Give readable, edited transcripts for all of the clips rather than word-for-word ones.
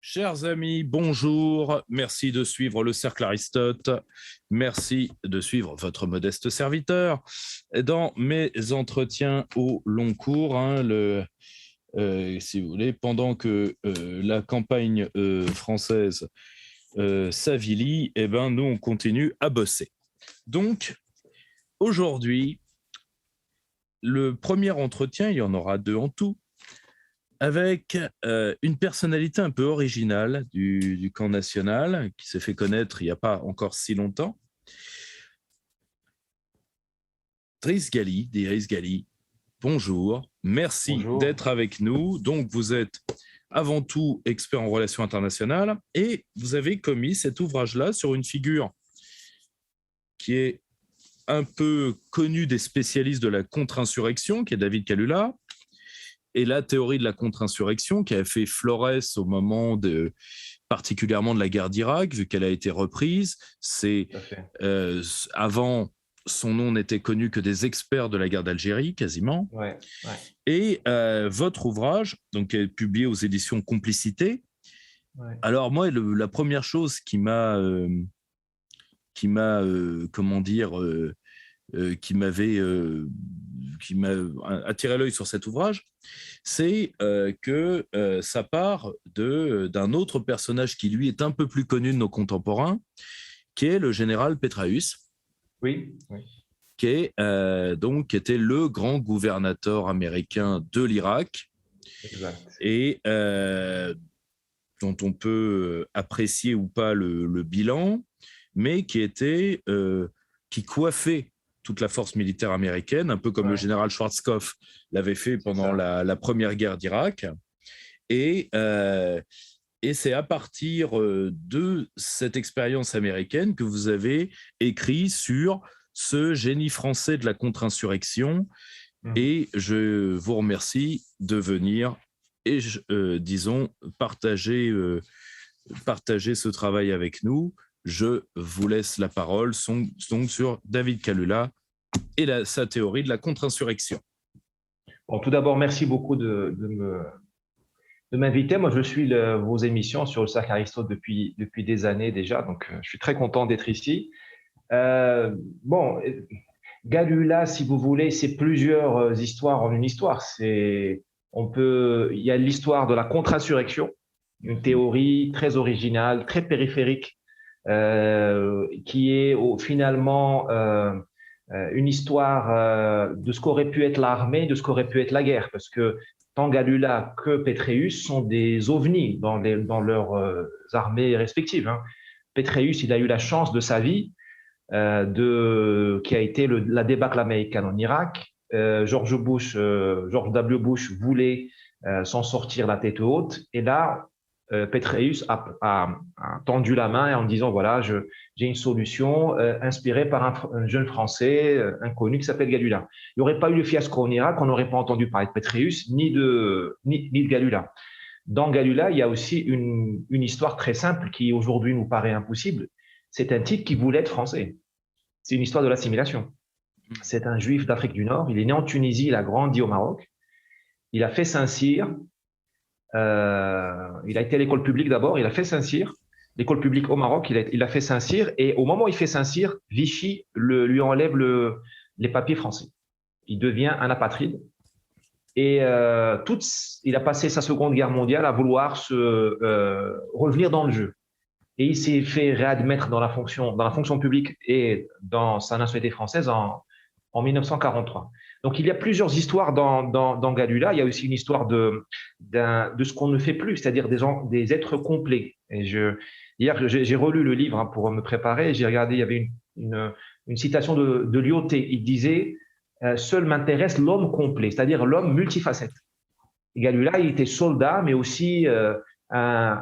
Chers amis, bonjour. Merci de suivre le Cercle Aristote. Merci de suivre votre modeste serviteur dans mes entretiens au long cours. Si vous voulez, pendant que la campagne française s'avilit, nous, on continue à bosser. Donc, aujourd'hui, le premier entretien, il y en aura 2 en tout, avec une personnalité un peu originale du camp national, qui s'est fait connaître il n'y a pas encore si longtemps. Driss Ghali, bonjour, merci d'être avec nous. Donc, vous êtes avant tout expert en relations internationales et vous avez commis cet ouvrage-là sur une figure qui est un peu connue des spécialistes de la contre-insurrection, qui est David Kalula, et la théorie de la contre-insurrection qui a fait florès au moment particulièrement de la guerre d'Irak, vu qu'elle a été reprise. Avant, son nom n'était connu que des experts de la guerre d'Algérie, quasiment. Ouais. Et votre ouvrage, donc, est publié aux éditions Complicité. Ouais. Alors moi, la première chose qui m'a attiré l'œil sur cet ouvrage, c'est que ça part d'un autre personnage qui, lui, est un peu plus connu de nos contemporains, qui est le général Petraeus. Oui. Qui était le grand gouvernateur américain de l'Irak. Exact. Et dont on peut apprécier ou pas le bilan, mais qui coiffait toute la force militaire américaine, un peu comme le général Schwarzkopf l'avait fait pendant la première guerre d'Irak. Et c'est à partir de cette expérience américaine que vous avez écrit sur ce génie français de la contre-insurrection. Et je vous remercie de venir et, partager ce travail avec nous. Je vous laisse la parole donc sur David Kalula et sa théorie de la contre-insurrection. Bon, tout d'abord, merci beaucoup de m'inviter. Moi, je suis vos émissions sur le Cercle Aristote depuis des années déjà, donc je suis très content d'être ici. Kalula, si vous voulez, c'est plusieurs histoires en une histoire. Il y a l'histoire de la contre-insurrection, une théorie très originale, très périphérique, qui est finalement une histoire de ce qu'aurait pu être l'armée, de ce qu'aurait pu être la guerre, parce que tant Kalula que Petraeus sont des ovnis dans leurs armées respectives. Petraeus, il a eu la chance de sa vie, qui a été la débâcle américaine en Irak. George W. Bush voulait s'en sortir la tête haute, et là, Petraeus a tendu la main en disant voilà, j'ai une solution inspirée par un jeune Français inconnu qui s'appelle Kalula. Il n'y aurait pas eu le fiasco en Irak, on n'aurait pas entendu parler de Petraeus ni de Kalula. Dans Kalula, il y a aussi une histoire très simple qui aujourd'hui nous paraît impossible. C'est un type qui voulait être français. C'est une histoire de l'assimilation. C'est un juif d'Afrique du Nord. Il est né en Tunisie, il a grandi au Maroc. Il a fait Saint-Cyr. Il a été à l'école publique d'abord. Il a fait Saint-Cyr. L'école publique au Maroc, il a fait Saint-Cyr. Et au moment où il fait Saint-Cyr, Vichy lui enlève les papiers français. Il devient un apatride. Et il a passé sa Seconde Guerre mondiale à vouloir revenir dans le jeu. Et il s'est fait réadmettre dans la fonction publique et dans sa nationalité française en 1943. Donc, il y a plusieurs histoires dans Kalula. Il y a aussi une histoire de ce qu'on ne fait plus, c'est-à-dire des êtres complets. Et hier, j'ai relu le livre pour me préparer. J'ai regardé, il y avait une citation de Lyoté. Il disait « Seul m'intéresse l'homme complet », c'est-à-dire l'homme multifacette. Et Kalula, il était soldat, mais aussi un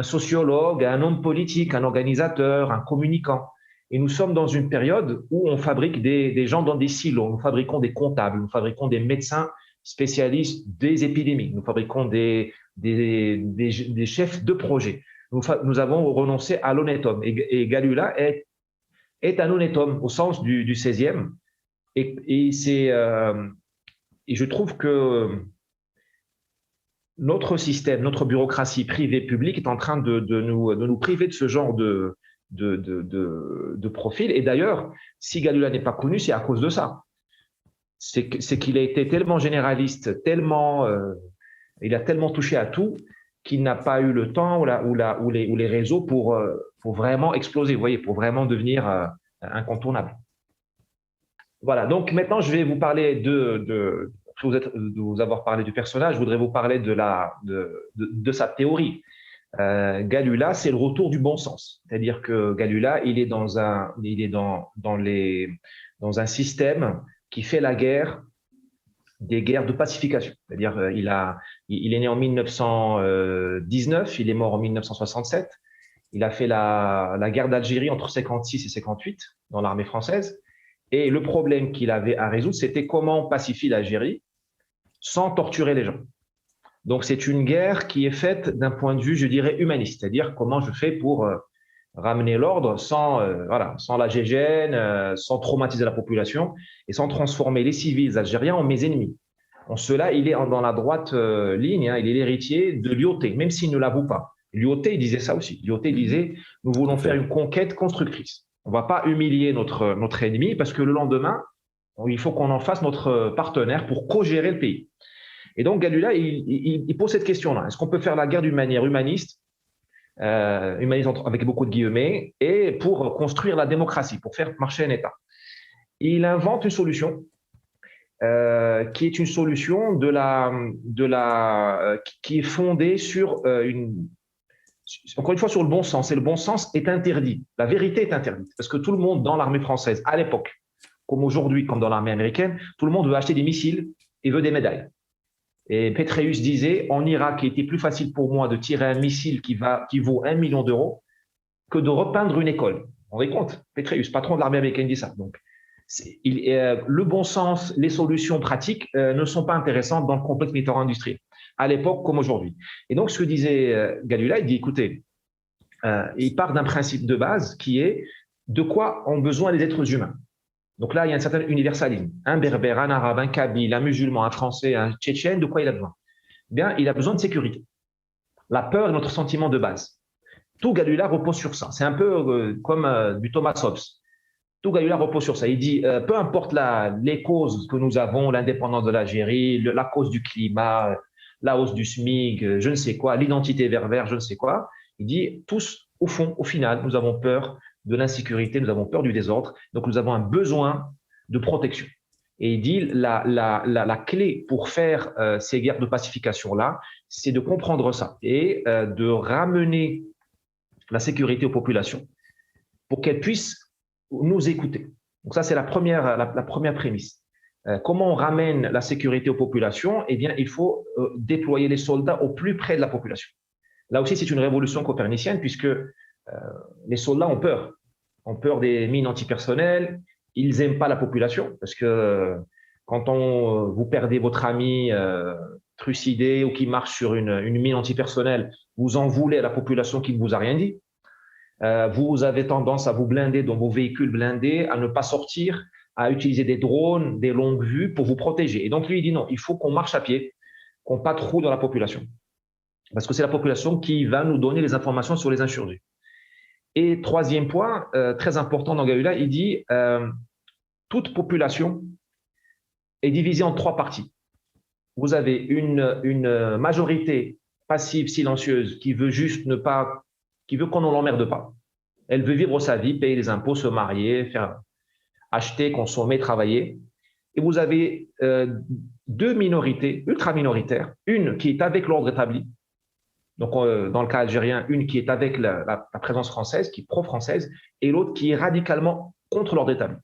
sociologue, un homme politique, un organisateur, un communicant. Et nous sommes dans une période où on fabrique des gens dans des silos. Nous fabriquons des comptables, nous fabriquons des médecins spécialistes des épidémies, nous fabriquons des chefs de projet. Nous avons renoncé à l'honnête homme. Et Kalula est un honnête homme au sens du 16e. Et Et je trouve que notre système, notre bureaucratie privée publique est en train de nous priver de ce genre de profil. Et d'ailleurs, si Galula n'est pas connu, c'est à cause de ça. C'est qu'il a été tellement généraliste, il a tellement touché à tout qu'il n'a pas eu le temps ou les réseaux pour vraiment exploser, vous voyez, pour vraiment devenir incontournable. Voilà, donc maintenant je vais vous parler après vous avoir parlé du personnage, je voudrais vous parler de sa théorie. Galula, c'est le retour du bon sens. C'est-à-dire que Galula, il est dans un système qui fait la guerre, des guerres de pacification. C'est-à-dire il est né en 1919, il est mort en 1967. Il a fait la guerre d'Algérie entre 56 et 58 dans l'armée française. Et le problème qu'il avait à résoudre, c'était comment on pacifie l'Algérie sans torturer les gens. Donc, c'est une guerre qui est faite d'un point de vue, je dirais, humaniste, c'est-à-dire comment je fais pour ramener l'ordre sans la gégène, sans traumatiser la population et sans transformer les civils algériens en mes ennemis. En cela, il est dans la droite ligne, il est l'héritier de Lyautey, même s'il ne l'avoue pas. Lyautey disait ça aussi. Lyautey disait « Nous voulons faire une conquête constructrice. On ne va pas humilier notre ennemi parce que le lendemain, il faut qu'on en fasse notre partenaire pour co-gérer le pays. » Et donc, Galula, il pose cette question-là. Est-ce qu'on peut faire la guerre d'une manière humaniste, avec beaucoup de guillemets, et pour construire la démocratie, pour faire marcher un État? Il invente une solution qui est une solution qui est fondée sur encore une fois, sur le bon sens. Et le bon sens est interdit. La vérité est interdite. Parce que tout le monde dans l'armée française, à l'époque, comme aujourd'hui, comme dans l'armée américaine, tout le monde veut acheter des missiles et veut des médailles. Et Pétréus disait, en Irak, il était plus facile pour moi de tirer un missile qui vaut 1 million d'euros que de repeindre une école. Vous vous rendez compte? Pétréus, patron de l'armée américaine, dit ça. Donc, le bon sens, les solutions pratiques ne sont pas intéressantes dans le complexe militaro-industriel, à l'époque comme aujourd'hui. Et donc, ce que disait Galula, il dit, écoutez, il part d'un principe de base qui est de quoi ont besoin les êtres humains. Donc là, il y a un certain universalisme. Un berbère, un arabe, un kabyle, un musulman, un français, un tchétchène, de quoi il a besoin? Bien, il a besoin de sécurité. La peur est notre sentiment de base. Tout Galula repose sur ça. C'est un peu comme du Thomas Hobbes. Tout Galula repose sur ça. Il dit, peu importe les causes que nous avons, l'indépendance de l'Algérie, la cause du climat, la hausse du SMIC, je ne sais quoi, l'identité berbère, je ne sais quoi, il dit, tous, au fond, au final, nous avons peur de l'insécurité, nous avons peur du désordre, donc nous avons un besoin de protection. Et il dit, la clé pour faire ces guerres de pacification-là, c'est de comprendre ça et de ramener la sécurité aux populations pour qu'elles puissent nous écouter. Donc ça, c'est la première prémisse. Comment on ramène la sécurité aux populations? Eh bien, il faut déployer les soldats au plus près de la population. Là aussi, c'est une révolution copernicienne puisque les soldats ont peur des mines antipersonnelles, ils n'aiment pas la population parce que quand vous perdez votre ami trucidé ou qui marche sur une mine antipersonnelle, vous en voulez à la population qui ne vous a rien dit. Vous avez tendance à vous blinder dans vos véhicules blindés, à ne pas sortir, à utiliser des drones, des longues vues pour vous protéger. Et donc lui, il dit non, il faut qu'on marche à pied, qu'on patrouille dans la population. Parce que c'est la population qui va nous donner les informations sur les insurgés. Et troisième point, très important dans Galula, il dit toute population est divisée en 3 parties. Vous avez une majorité passive, silencieuse, qui veut juste qui veut qu'on ne l'emmerde pas. Elle veut vivre sa vie, payer les impôts, se marier, acheter, consommer, travailler. Et vous avez 2 minorités ultra minoritaires, une qui est avec l'ordre établi. Donc, dans le cas algérien, une qui est avec la présence française, qui est pro-française, et l'autre qui est radicalement contre l'ordre établi.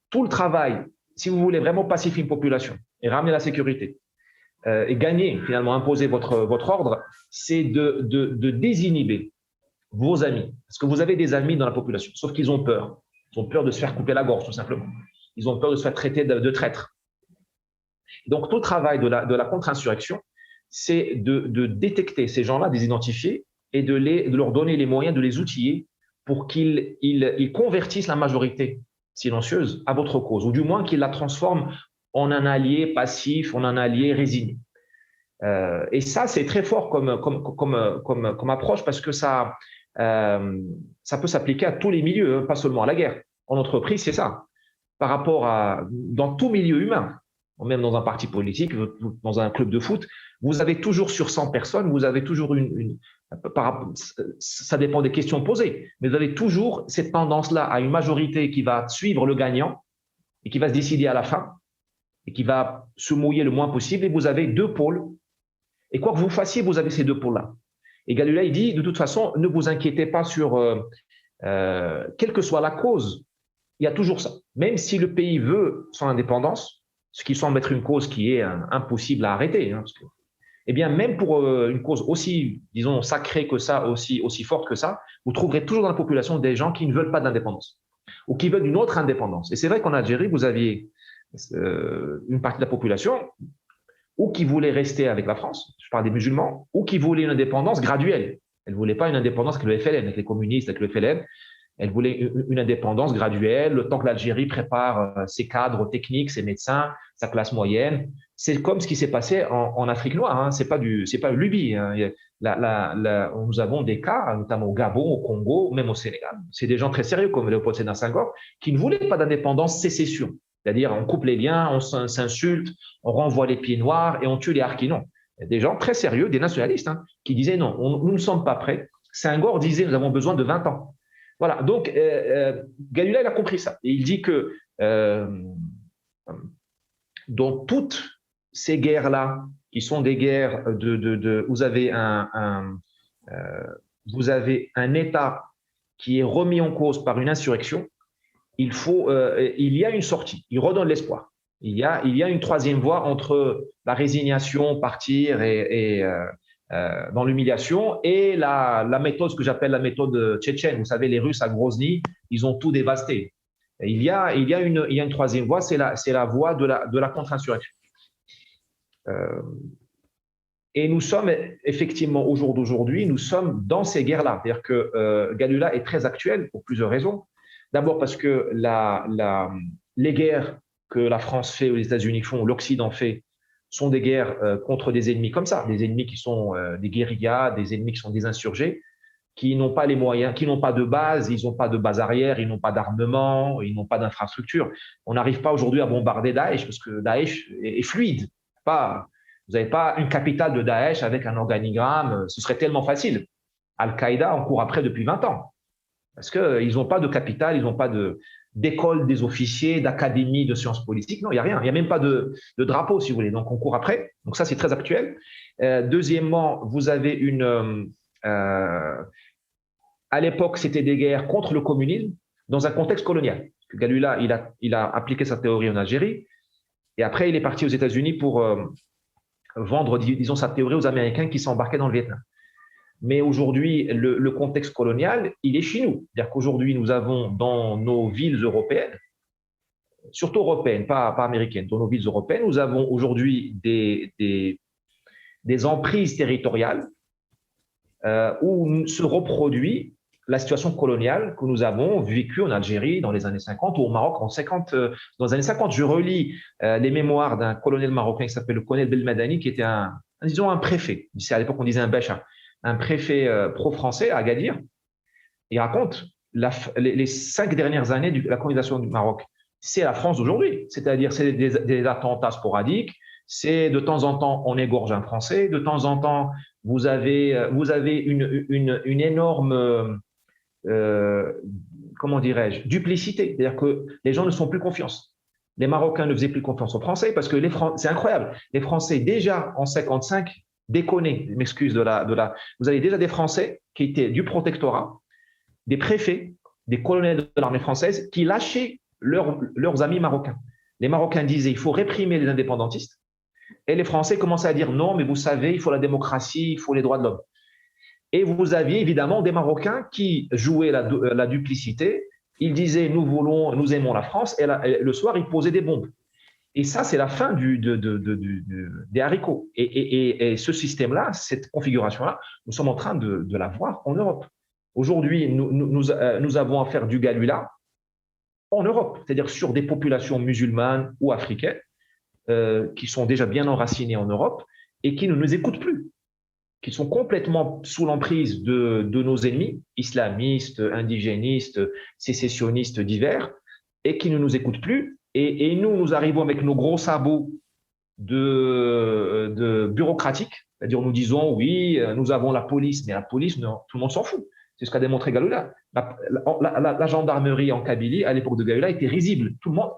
Tout le travail, si vous voulez vraiment pacifier une population et ramener la sécurité et gagner, finalement, imposer votre ordre, c'est de désinhiber vos amis. Parce que vous avez des amis dans la population, sauf qu'ils ont peur. Ils ont peur de se faire couper la gorge, tout simplement. Ils ont peur de se faire traiter de traître. Donc, tout le travail de la contre-insurrection, c'est de détecter ces gens-là, de les identifier et de leur donner les moyens, de les outiller pour qu'ils convertissent la majorité silencieuse à votre cause, ou du moins qu'ils la transforment en un allié passif, en un allié résigné. Et ça, c'est très fort comme approche parce que ça peut s'appliquer à tous les milieux, hein, pas seulement à la guerre. En entreprise, c'est ça. Par rapport à dans tout milieu humain, même dans un parti politique, dans un club de foot, vous avez toujours sur 100 personnes, vous avez toujours ça dépend des questions posées, mais vous avez toujours cette tendance-là à une majorité qui va suivre le gagnant et qui va se décider à la fin et qui va se mouiller le moins possible. Et vous avez deux pôles. Et quoi que vous fassiez, vous avez ces deux pôles-là. Et Galula, il dit, de toute façon, ne vous inquiétez pas sur quelle que soit la cause, il y a toujours ça. Même si le pays veut son indépendance, ce qui semble être une cause qui est impossible à arrêter, hein, parce que, eh bien, même pour une cause aussi, disons, sacrée que ça, aussi forte que ça, vous trouverez toujours dans la population des gens qui ne veulent pas d'indépendance ou qui veulent une autre indépendance. Et c'est vrai qu'en Algérie, vous aviez une partie de la population ou qui voulait rester avec la France, je parle des musulmans, ou qui voulait une indépendance graduelle. Elle ne voulait pas une indépendance avec le FLN, avec les communistes, avec le FLN. Elle voulait une indépendance graduelle, le temps que l'Algérie prépare ses cadres techniques, ses médecins, sa classe moyenne. C'est comme ce qui s'est passé en Afrique noire. Hein. C'est pas une lubie. Hein. Nous avons des cas, notamment au Gabon, au Congo, même au Sénégal. C'est des gens très sérieux comme Léopold Sédar Senghor qui ne voulaient pas d'indépendance, sécession. C'est-à-dire, on coupe les liens, on s'insulte, on renvoie les pieds noirs et on tue les harkis. Non. Des gens très sérieux, des nationalistes, hein, qui disaient non, nous ne sommes pas prêts. Senghor disait nous avons besoin de 20 ans. Voilà, donc Galula, il a compris ça. Et il dit que dans toutes ces guerres-là, qui sont des guerres vous avez un État qui est remis en cause par une insurrection, il y a une sortie, il redonne l'espoir. Il y a une troisième voie entre la résignation, partir et dans l'humiliation et la méthode, ce que j'appelle la méthode tchétchène. Vous savez, les Russes à Grozny, ils ont tout dévasté. Et il y a une troisième voie, c'est la voie de la contre-insurrection. Et nous sommes effectivement, au jour d'aujourd'hui, nous sommes dans ces guerres-là. C'est-à-dire que Galula est très actuel pour plusieurs raisons. D'abord parce que les guerres que la France fait ou les États-Unis font ou l'Occident fait sont des guerres contre des ennemis comme ça, des ennemis qui sont des guérillas, des ennemis qui sont des insurgés, qui n'ont pas les moyens, qui n'ont pas de base, ils n'ont pas de base arrière, ils n'ont pas d'armement, ils n'ont pas d'infrastructure. On n'arrive pas aujourd'hui à bombarder Daesh parce que Daesh est fluide. Vous n'avez pas une capitale de Daesh avec un organigramme, ce serait tellement facile. Al-Qaïda, on court après depuis 20 ans. Parce qu'ils n'ont pas de capitale, ils n'ont pas d'école des officiers, d'académie de sciences politiques. Non, il n'y a rien. Il n'y a même pas de drapeau, si vous voulez. Donc, on court après. Donc, ça, c'est très actuel. Deuxièmement, vous avez à l'époque, c'était des guerres contre le communisme dans un contexte colonial. Galula, il a appliqué sa théorie en Algérie. Et après, il est parti aux États-Unis pour vendre, disons, sa théorie aux Américains qui s'embarquaient dans le Vietnam. Mais aujourd'hui, le contexte colonial, il est chez nous. C'est-à-dire qu'aujourd'hui, nous avons dans nos villes européennes, surtout européennes, pas américaines, dans nos villes européennes, nous avons aujourd'hui des emprises territoriales où se reproduit la situation coloniale que nous avons vécue en Algérie dans les années 50 ou au Maroc dans les années 50. Je relis les mémoires d'un colonel marocain qui s'appelle le colonel Belmadani, qui était disons un préfet. À l'époque, on disait un bécha. Un préfet pro-français à Agadir. Il raconte les 5 dernières années de la colonisation du Maroc. C'est la France d'aujourd'hui, c'est-à-dire c'est des attentats sporadiques, c'est de temps en temps on égorge un Français, de temps en temps vous avez une énorme, comment dirais-je, duplicité, c'est-à-dire que les gens ne sont plus confiance. Les Marocains ne faisaient plus confiance aux Français parce que c'est incroyable. Les Français déjà en 55 déconner, je m'excuse vous avez déjà des Français qui étaient du protectorat, des préfets, des colonels de l'armée française qui lâchaient leurs amis marocains. Les Marocains disaient il faut réprimer les indépendantistes et les Français commençaient à dire non, mais vous savez, il faut la démocratie, il faut les droits de l'homme. Et vous aviez évidemment des Marocains qui jouaient la duplicité. Ils disaient nous aimons la France et le soir ils posaient des bombes. Et ça, c'est la fin des haricots. Et ce système-là, cette configuration-là, nous sommes en train de la voir en Europe. Aujourd'hui, nous avons à faire du Galula en Europe, c'est-à-dire sur des populations musulmanes ou africaines qui sont déjà bien enracinés en Europe et qui ne nous écoutent plus, qui sont complètement sous l'emprise de nos ennemis, islamistes, indigénistes, sécessionnistes divers, et qui ne nous écoutent plus. Et nous arrivons avec nos gros sabots de bureaucratique, c'est-à-dire nous disons oui, nous avons la police, mais la police, non, tout le monde s'en fout. C'est ce qu'a démontré Galula. La gendarmerie en Kabylie, à l'époque de Galula, était risible. Tout le monde.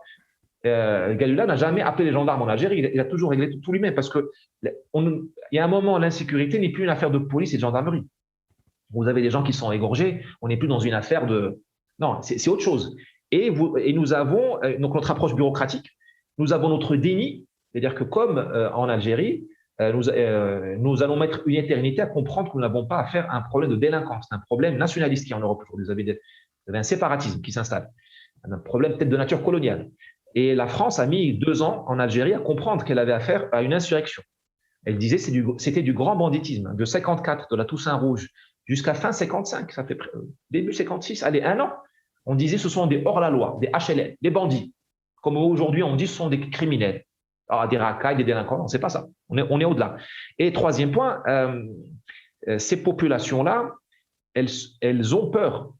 Galula n'a jamais appelé les gendarmes en Algérie. Il a toujours réglé tout lui-même parce que il y a un moment, l'insécurité n'est plus une affaire de police et de gendarmerie. Vous avez des gens qui sont égorgés. On n'est plus dans une affaire de. Non, c'est autre chose. Et nous avons donc notre approche bureaucratique. Nous avons notre déni, c'est-à-dire que comme en Algérie, nous allons mettre une éternité à comprendre que nous n'avons pas affaire à un problème de délinquance, un problème nationaliste qui est en Europe aujourd'hui. Vous avez un séparatisme qui s'installe, un problème peut-être de nature coloniale. Et la France a mis 2 ans en Algérie à comprendre qu'elle avait affaire à une insurrection. Elle disait que c'était du grand banditisme, de 54, de la Toussaint Rouge, jusqu'à fin 55, ça fait début 56, allez, 1 an. On disait ce sont des hors-la-loi, des HLN, des bandits. Comme aujourd'hui, on dit ce sont des criminels. Alors, des racailles, des délinquants, non, c'est pas ça. On est au-delà. Et troisième point, ces populations-là, elles ont peur.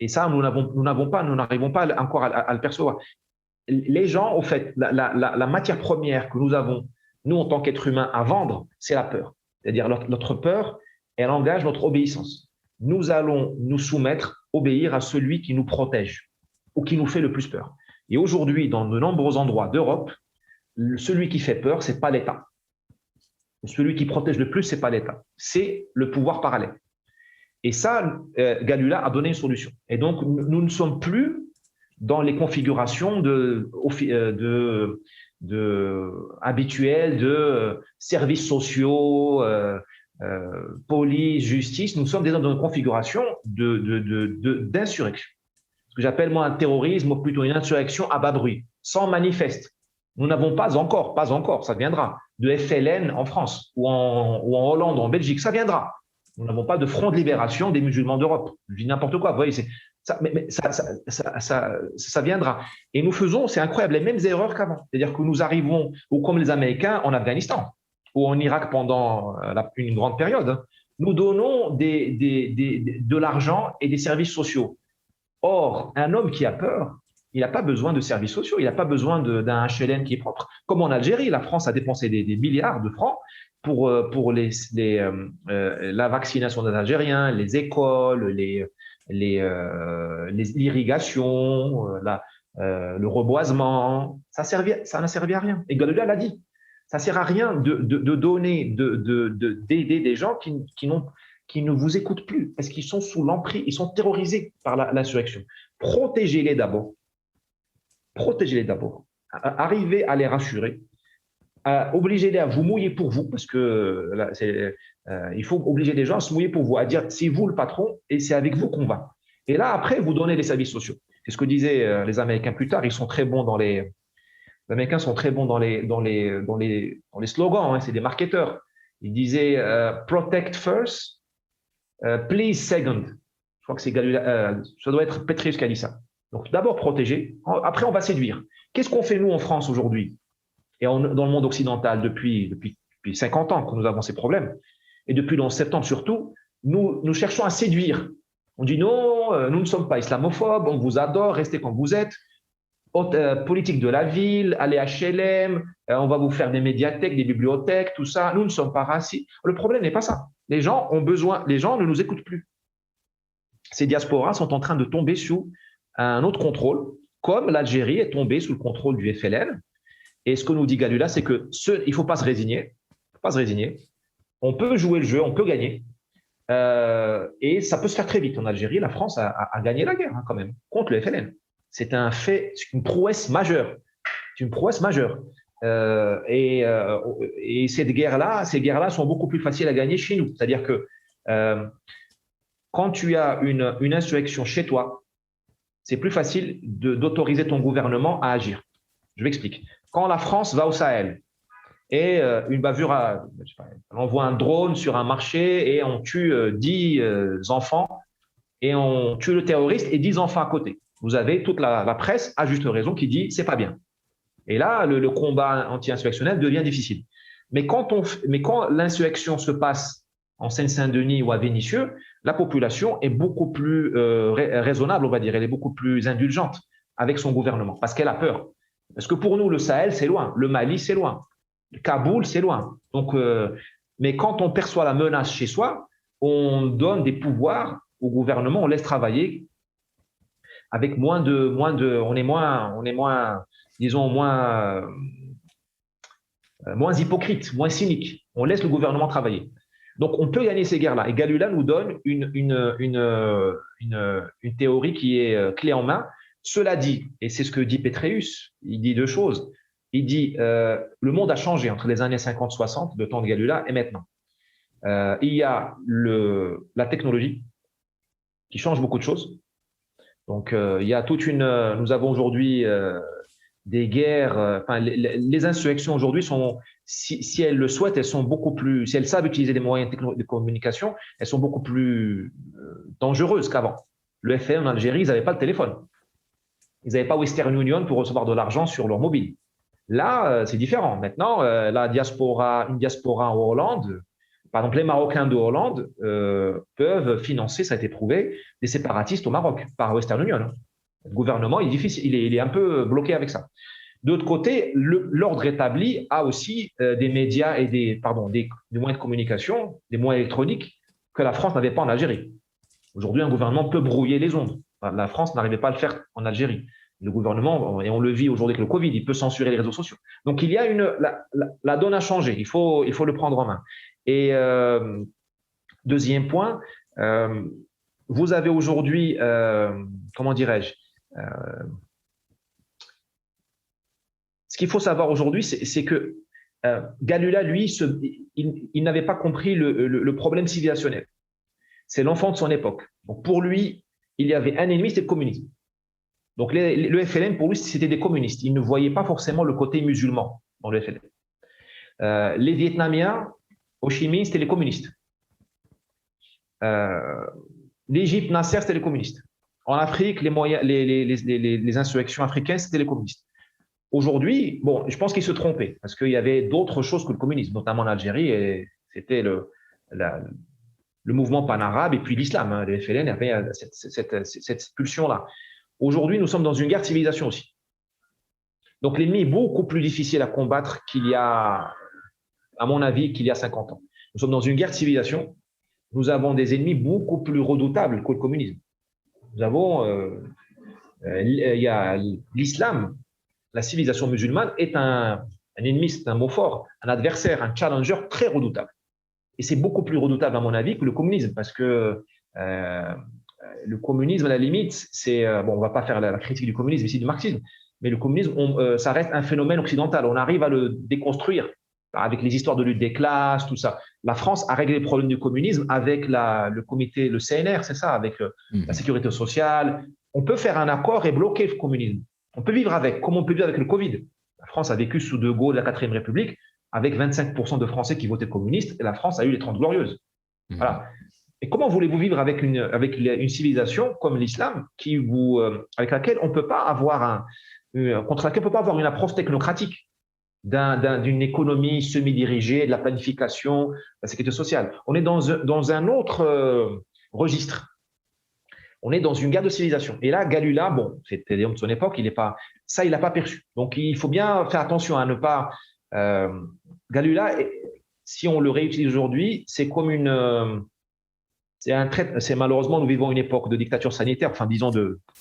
Et ça, nous n'arrivons pas encore à le percevoir. Les gens, au fait, la matière première que nous avons, nous, en tant qu'êtres humains, à vendre, c'est la peur. C'est-à-dire notre peur, elle engage notre obéissance. Nous allons nous soumettre, obéir à celui qui nous protège ou qui nous fait le plus peur. Et aujourd'hui, dans de nombreux endroits d'Europe, celui qui fait peur, ce n'est pas l'État. Celui qui protège le plus, ce n'est pas l'État. C'est le pouvoir parallèle. Et ça, Galula a donné une solution. Et donc, nous ne sommes plus dans les configurations habituelles de services sociaux, police, justice. Nous sommes déjà dans une configuration d'insurrection. Ce que j'appelle, moi, un terrorisme, ou plutôt une insurrection à bas bruit, sans manifeste. Nous n'avons pas encore, ça viendra, de FLN en France ou en Hollande ou en Belgique, ça viendra. Nous n'avons pas de front de libération des musulmans d'Europe. Je dis n'importe quoi, vous voyez, ça viendra. Et nous faisons, c'est incroyable, les mêmes erreurs qu'avant. C'est-à-dire que nous arrivons, ou comme les Américains, en Afghanistan ou en Irak pendant une grande période. Nous donnons de l'argent et des services sociaux. Or, un homme qui a peur, il n'a pas besoin de services sociaux, il n'a pas besoin d'un HLM qui est propre. Comme en Algérie, la France a dépensé des milliards de francs pour la vaccination des Algériens, les écoles, l'irrigation, le reboisement. Ça n'a servi à rien. Et Galula l'a dit. Ça ne sert à rien de donner, d'aider des gens qui ne vous écoutent plus parce qu'ils sont sous l'emprise, ils sont terrorisés par l'insurrection. Protégez-les d'abord. Protégez-les d'abord. Arrivez à les rassurer. Obligez-les à vous mouiller pour vous, parce que là, il faut obliger les gens à se mouiller pour vous, à dire c'est vous le patron et c'est avec vous qu'on va. Et là, après, vous donnez les services sociaux. C'est ce que disaient les Américains plus tard. Ils sont très bons les Américains sont très bons dans les slogans. Hein, c'est des marketeurs. Ils disaient protect first, please second. Je crois que c'est Galula, ça doit être Petraeus qui a dit ça. Donc, d'abord protéger, après on va séduire. Qu'est-ce qu'on fait nous en France aujourd'hui et dans le monde occidental depuis 50 ans que nous avons ces problèmes, et depuis le 11 septembre surtout, nous cherchons à séduire. On dit non, nous ne sommes pas islamophobes, on vous adore, restez comme vous êtes. Politique de la ville, allez HLM, on va vous faire des médiathèques, des bibliothèques, tout ça. Nous ne sommes pas racistes. Le problème n'est pas ça. Les gens ne nous écoutent plus. Ces diasporas sont en train de tomber sous un autre contrôle, comme l'Algérie est tombée sous le contrôle du FLN. Et ce que nous dit Galula, c'est qu'il ne faut pas se résigner. On peut jouer le jeu, on peut gagner. Et ça peut se faire très vite. En Algérie, la France a gagné la guerre quand même contre le FLN. C'est un fait, c'est une prouesse majeure. Et ces guerres-là sont beaucoup plus faciles à gagner chez nous. C'est-à-dire que quand tu as une insurrection chez toi, c'est plus facile d'autoriser ton gouvernement à agir. Je m'explique. Quand la France va au Sahel et une bavure, on envoie un drone sur un marché et on tue 10 enfants et on tue le terroriste et 10 enfants à côté. Vous avez toute la presse, à juste raison, qui dit c'est pas bien. Et là, le combat anti-insurrectionnel devient difficile. Mais quand l'insurrection se passe en Seine-Saint-Denis ou à Vénissieux, la population est beaucoup plus raisonnable, on va dire. Elle est beaucoup plus indulgente avec son gouvernement parce qu'elle a peur. Parce que pour nous, le Sahel, c'est loin. Le Mali, c'est loin. Kaboul, c'est loin. Donc, mais quand on perçoit la menace chez soi, on donne des pouvoirs au gouvernement, on laisse travailler avec on est moins, disons, moins hypocrite, moins cynique. On laisse le gouvernement travailler. Donc, on peut gagner ces guerres-là. Et Galula nous donne une théorie qui est clé en main. Cela dit, et c'est ce que dit Pétréus, il dit deux choses. Il dit le monde a changé entre les années 50-60, le temps de Galula, et maintenant. Il y a la technologie qui change beaucoup de choses. Donc, il y a nous avons aujourd'hui des guerres. Les insurrections aujourd'hui sont, si elles le souhaitent, elles sont beaucoup plus. Si elles savent utiliser des moyens de communication, elles sont beaucoup plus dangereuses qu'avant. Le FLN en Algérie, ils n'avaient pas le téléphone. Ils n'avaient pas Western Union pour recevoir de l'argent sur leur mobile. Là, c'est différent. Maintenant, une diaspora en Hollande, par exemple, les Marocains de Hollande peuvent financer, ça a été prouvé, des séparatistes au Maroc par Western Union. Le gouvernement il est un peu bloqué avec ça. D'autre côté, l'ordre établi a aussi des médias et des moyens de communication, des moyens électroniques que la France n'avait pas en Algérie. Aujourd'hui, un gouvernement peut brouiller les ondes. La France n'arrivait pas à le faire en Algérie. Le gouvernement, et on le vit aujourd'hui avec le Covid, il peut censurer les réseaux sociaux. Donc, il y a la donne a changé. Il faut le prendre en main. Et deuxième point, vous avez aujourd'hui, comment dirais-je, ce qu'il faut savoir aujourd'hui, c'est que Galula, lui, il n'avait pas compris le problème civilisationnel. C'est l'enfant de son époque. Donc, pour lui, il y avait un ennemi, c'était le communisme. Donc, le FLN, pour lui, c'était des communistes. Il ne voyait pas forcément le côté musulman dans le FLN. Les Vietnamiens, Ho Chi Minh, c'était les communistes. L'Égypte, Nasser, c'était les communistes. En Afrique, les insurrections africaines, c'était les communistes. Aujourd'hui, bon, je pense qu'ils se trompaient parce qu'il y avait d'autres choses que le communisme, notamment en Algérie, et c'était le mouvement pan-arabe et puis l'islam. Hein. Le FLN avait cette pulsion-là. Aujourd'hui, nous sommes dans une guerre de civilisation aussi. Donc, l'ennemi est beaucoup plus difficile à combattre qu'il y a, à mon avis, qu'il y a 50 ans. Nous sommes dans une guerre de civilisation. Nous avons des ennemis beaucoup plus redoutables que le communisme. Nous avons, il y a l'islam, la civilisation musulmane est un ennemi, c'est un mot fort, un adversaire, un challenger très redoutable. Et c'est beaucoup plus redoutable, à mon avis, que le communisme, parce que le communisme, à la limite, c'est bon, on ne va pas faire la critique du communisme ici, du marxisme, mais le communisme, ça reste un phénomène occidental. On arrive à le déconstruire avec les histoires de lutte des classes, tout ça. La France a réglé les problèmes du communisme avec le comité, le CNR, c'est ça, avec la sécurité sociale. On peut faire un accord et bloquer le communisme. On peut vivre avec, comme on peut vivre avec le Covid. La France a vécu sous De Gaulle, la 4e République, avec 25% de Français qui votaient communistes, et la France a eu les 30 Glorieuses. Voilà. Et comment voulez-vous vivre avec une civilisation comme l'islam, avec laquelle on ne peut pas avoir contre laquelle on peut pas avoir une approche technocratique d'une économie semi-dirigée, de la planification, de la sécurité sociale. On est dans un autre registre. On est dans une guerre de civilisation. Et là, Galula, bon, c'était l'homme de son époque, il n'a pas perçu. Donc, il faut bien faire attention à ne pas… Galula, si on le réutilise aujourd'hui, c'est comme c'est malheureusement, nous vivons une époque de dictature sanitaire, enfin, disons,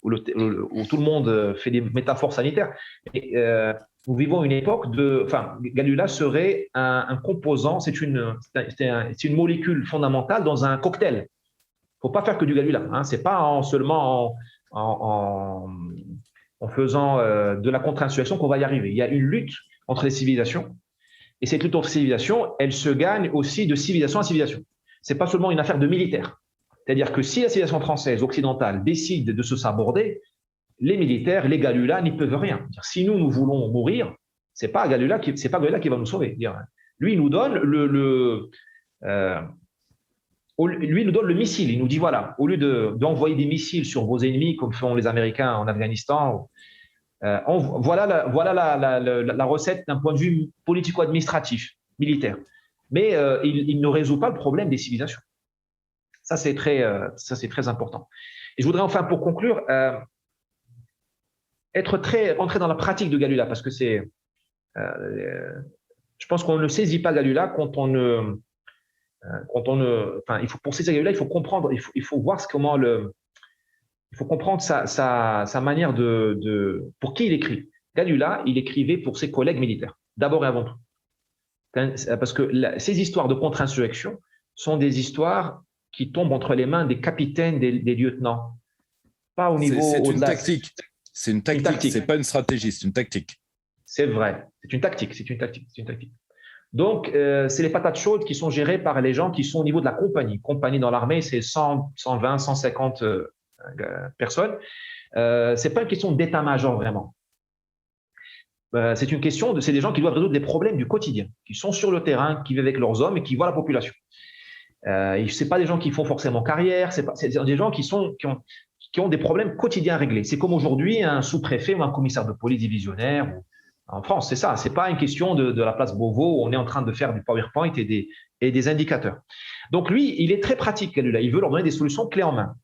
où tout le monde fait des métaphores sanitaires. Et, nous vivons une époque Galula serait un composant, c'est une molécule fondamentale dans un cocktail. Il ne faut pas faire que du Galula. Hein. Ce n'est pas seulement en faisant de la contre-insurrection qu'on va y arriver. Il y a une lutte entre les civilisations. Et cette lutte entre civilisations, elle se gagne aussi de civilisation à civilisation. Ce n'est pas seulement une affaire de militaires. C'est-à-dire que si la civilisation française, occidentale, décide de se saborder, les militaires, les Galula n'y peuvent rien. Si nous voulons mourir, ce n'est pas Galula qui va nous sauver. Lui, il nous donne le missile. Il nous dit, voilà, au lieu d'envoyer des missiles sur vos ennemis, comme font les Américains en Afghanistan, Voilà la recette d'un point de vue politico-administratif, militaire. Mais il ne résout pas le problème des civilisations. Ça, c'est très important. Et je voudrais enfin, pour conclure, entrer dans la pratique de Galula, parce que je pense qu'on ne saisit pas Galula pour saisir Galula, il faut comprendre, il faut voir il faut comprendre sa manière pour qui il écrit. Galula, il écrivait pour ses collègues militaires, d'abord et avant tout. Parce que ces histoires de contre-insurrection sont des histoires qui tombent entre les mains des capitaines, des lieutenants, pas au niveau c'est au-delà. C'est une tactique, c'est pas une stratégie, c'est une tactique. C'est vrai, c'est une tactique. Donc, c'est les patates chaudes qui sont gérées par les gens qui sont au niveau de la compagnie. Compagnie dans l'armée, c'est 100, 120, 150 personnes. C'est pas une question d'état-major vraiment. C'est une question c'est des gens qui doivent résoudre des problèmes du quotidien, qui sont sur le terrain, qui vivent avec leurs hommes et qui voient la population. C'est pas des gens qui font forcément carrière, c'est des gens qui ont des problèmes quotidiens à régler. C'est comme aujourd'hui un sous-préfet ou un commissaire de police divisionnaire. En France, c'est ça. C'est pas une question de la place Beauvau où on est en train de faire du PowerPoint et des indicateurs. Donc lui, il est très pratique. Il veut leur donner des solutions clés en main.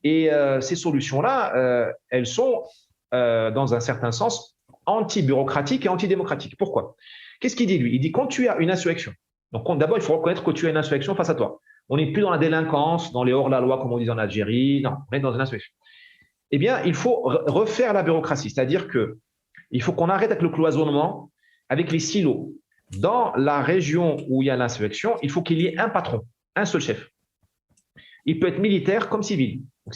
Et ces solutions-là, elles sont, dans un certain sens, anti-bureaucratiques et anti-démocratiques. Pourquoi? Qu'est-ce qu'il dit, lui? Il dit, quand tu as une insurrection, donc d'abord, il faut reconnaître que tu as une insurrection face à toi. On n'est plus dans la délinquance, dans les hors-la-loi, comme on dit en Algérie. Non, on est dans une insurrection. Eh bien, il faut refaire la bureaucratie, c'est-à-dire qu'il faut qu'on arrête avec le cloisonnement, avec les silos. Dans la région où il y a l'insurrection, il faut qu'il y ait un patron, un seul chef. Il peut être militaire comme civil. Donc,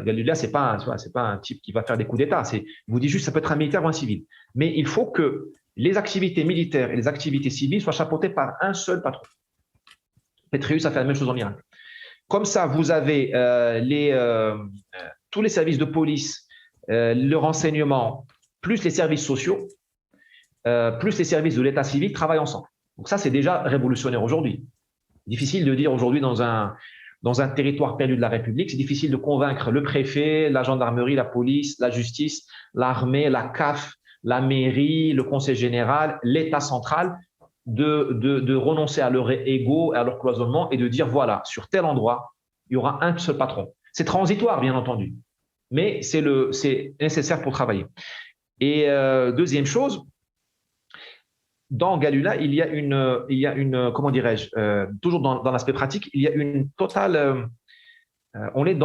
Galula, c'est pas un type qui va faire des coups d'État. Il vous dit juste, ça peut être un militaire ou un civil. Mais il faut que les activités militaires et les activités civiles soient chapeautées par un seul patron. Petraeus a fait la même chose en Irak. Comme ça, vous avez tous les services de police, le renseignement, plus les services sociaux, plus les services de l'état civil travaillent ensemble. Donc ça, c'est déjà révolutionnaire aujourd'hui. Difficile de dire aujourd'hui dans un territoire perdu de la République, c'est difficile de convaincre le préfet, la gendarmerie, la police, la justice, l'armée, la CAF, la mairie, le conseil général, l'État central de renoncer à leur ego, à leur cloisonnement et de dire voilà, sur tel endroit, il y aura un seul patron. C'est transitoire, bien entendu, mais c'est nécessaire pour travailler. Et deuxième chose, dans Galula, il y a une comment dirais-je, toujours dans l'aspect pratique, il y a une totale. On est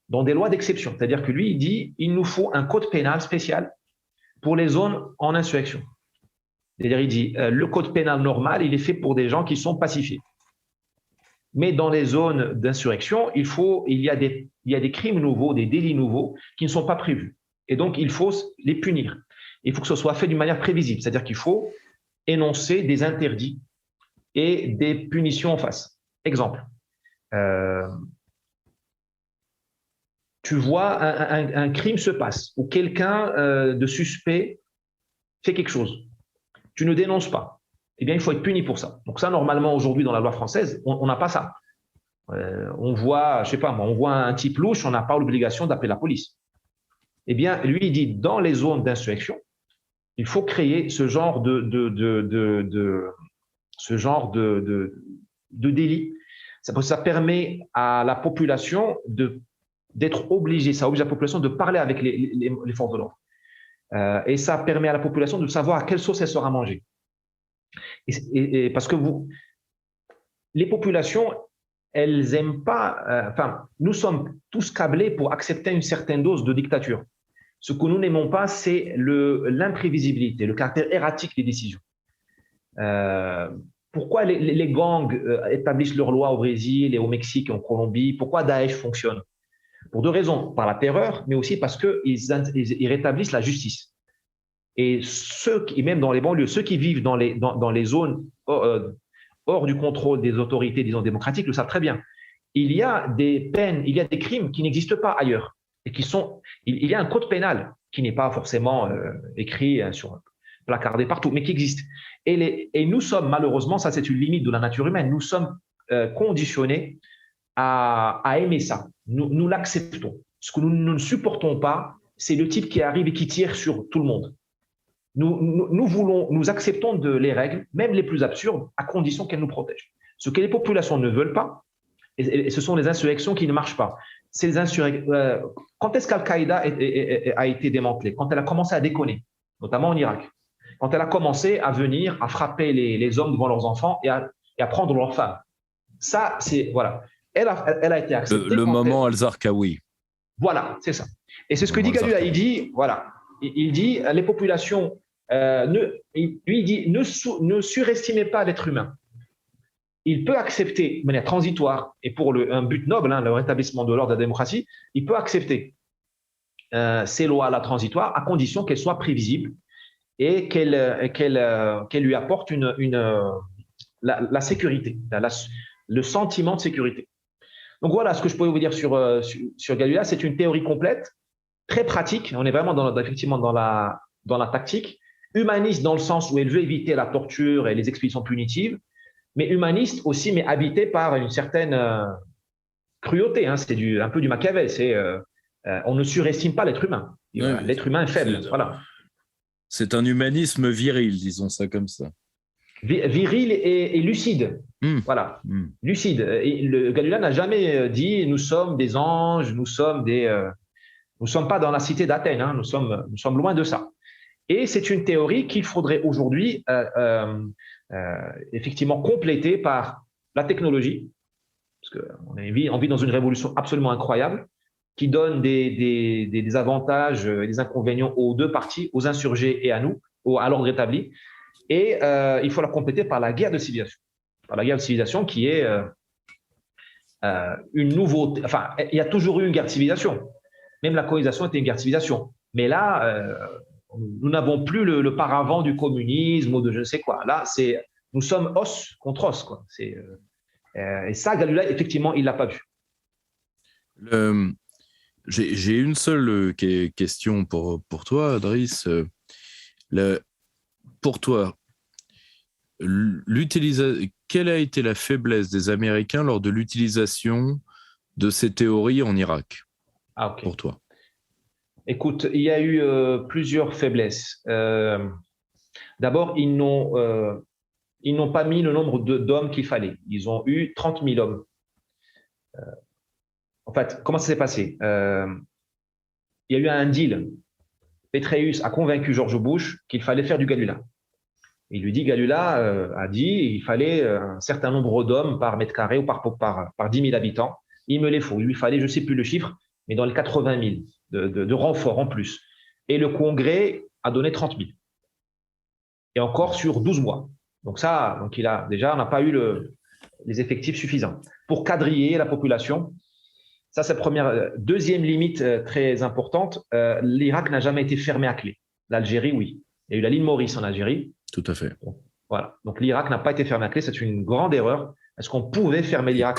dans des lois d'exception. C'est-à-dire que lui, il dit il nous faut un code pénal spécial pour les zones en insurrection. C'est-à-dire, il dit le code pénal normal, il est fait pour des gens qui sont pacifiés. Mais dans les zones d'insurrection, il y a des crimes nouveaux, des délits nouveaux qui ne sont pas prévus. Et donc, il faut les punir. Il faut que ce soit fait d'une manière prévisible, c'est-à-dire qu'il faut énoncer des interdits et des punitions en face. Exemple, tu vois un crime se passe ou quelqu'un de suspect fait quelque chose. Tu ne dénonces pas. Eh bien, il faut être puni pour ça. Donc ça, normalement, aujourd'hui, dans la loi française, on n'a pas ça. On voit, je sais pas, on voit un type louche, on n'a pas l'obligation d'appeler la police. Eh bien, lui, il dit, dans les zones d'insurrection, il faut créer ce genre de délit. Ça permet à la population d'être obligée, ça oblige la population de parler avec les forces de l'ordre. Et ça permet à la population de savoir à quelle sauce elle sera mangée. Et parce que les populations, elles n'aiment pas. Nous sommes tous câblés pour accepter une certaine dose de dictature. Ce que nous n'aimons pas, c'est l'imprévisibilité, le caractère erratique des décisions. Pourquoi les gangs établissent leurs lois au Brésil et au Mexique et en Colombie? Pourquoi Daesh fonctionne? Pour deux raisons, par la terreur, mais aussi parce qu'ils rétablissent la justice. Et même dans les banlieues, ceux qui vivent dans les zones hors du contrôle des autorités, disons, démocratiques, le savent très bien. Il y a des peines, il y a des crimes qui n'existent pas ailleurs. Et il y a un code pénal qui n'est pas forcément écrit placardé partout, mais qui existe. Et nous sommes, malheureusement, ça c'est une limite de la nature humaine, nous sommes conditionnés à aimer ça. Nous l'acceptons. Ce que nous ne supportons pas, c'est le type qui arrive et qui tire sur tout le monde. Nous acceptons les règles, même les plus absurdes, à condition qu'elles nous protègent. Ce que les populations ne veulent pas, et ce sont les insurrections qui ne marchent pas. Quand est-ce qu'Al-Qaïda a été démantelée? Quand elle a commencé à déconner, notamment en Irak. Quand elle a commencé à venir, à frapper les hommes devant leurs enfants et à prendre leurs femmes. Ça, c'est… Voilà. Elle a été acceptée. Le moment Al-Zarqawi. Voilà, c'est ça. Et c'est ce que dit Galula. Il dit, voilà, il dit, les populations, il dit, ne surestimez pas l'être humain. Il peut accepter de manière transitoire et pour un but noble, le rétablissement de l'ordre de la démocratie, il peut accepter ces lois-là transitoires à condition qu'elles soient prévisibles et qu'elles lui apportent la sécurité, le sentiment de sécurité. Donc voilà ce que je pourrais vous dire sur Galula. C'est une théorie complète, très pratique. On est vraiment effectivement dans la tactique, humaniste dans le sens où elle veut éviter la torture et les expéditions punitives, mais humaniste aussi, mais habité par une certaine cruauté. C'est un peu du Machiavel. On ne surestime pas l'être humain. Ouais, l'être humain est faible. Voilà. C'est un humanisme viril, disons ça comme ça. Viril et lucide. Voilà, lucide. Galula n'a jamais dit nous sommes des anges, nous sommes pas dans la cité d'Athènes, nous sommes loin de ça. Et c'est une théorie qu'il faudrait aujourd'hui effectivement compléter par la technologie, parce qu'on vit dans une révolution absolument incroyable qui donne des avantages et des inconvénients aux deux parties, aux insurgés et à nous, à l'ordre établi. Et il faut la compléter par la guerre de civilisation. Par la guerre de civilisation qui est une nouveauté. Enfin, il y a toujours eu une guerre de civilisation. Même la colonisation était une guerre de civilisation. Mais là, nous n'avons plus le paravent du communisme ou de je ne sais quoi. Là, nous sommes os contre os, quoi. Et ça, Galula, effectivement, il ne l'a pas vu. J'ai une seule question pour toi, Driss. Pour toi, quelle a été la faiblesse des Américains lors de l'utilisation de ces théories en Irak? Okay. Pour toi. Écoute, il y a eu plusieurs faiblesses. D'abord, ils n'ont pas mis le nombre d'hommes qu'il fallait. Ils ont eu 30 000 hommes. En fait, comment ça s'est passé? Il y a eu un deal. Petraeus a convaincu George Bush qu'il fallait faire du Galula. Il lui dit, Galula a dit qu'il fallait un certain nombre d'hommes par mètre carré ou par 10 000 habitants. Il me les faut. Il lui fallait, je ne sais plus le chiffre, mais dans les 80 000 de renforts en plus. Et le Congrès a donné 30 000. Et encore sur 12 mois. Donc on n'a pas eu les effectifs suffisants. Pour quadriller la population, ça c'est la première. Deuxième limite très importante, l'Irak n'a jamais été fermé à clé. L'Algérie, oui. Il y a eu la ligne Maurice en Algérie. Tout à fait. Voilà. Donc l'Irak n'a pas été fermé à clé, c'est une grande erreur. Est-ce qu'on pouvait fermer l'Irak?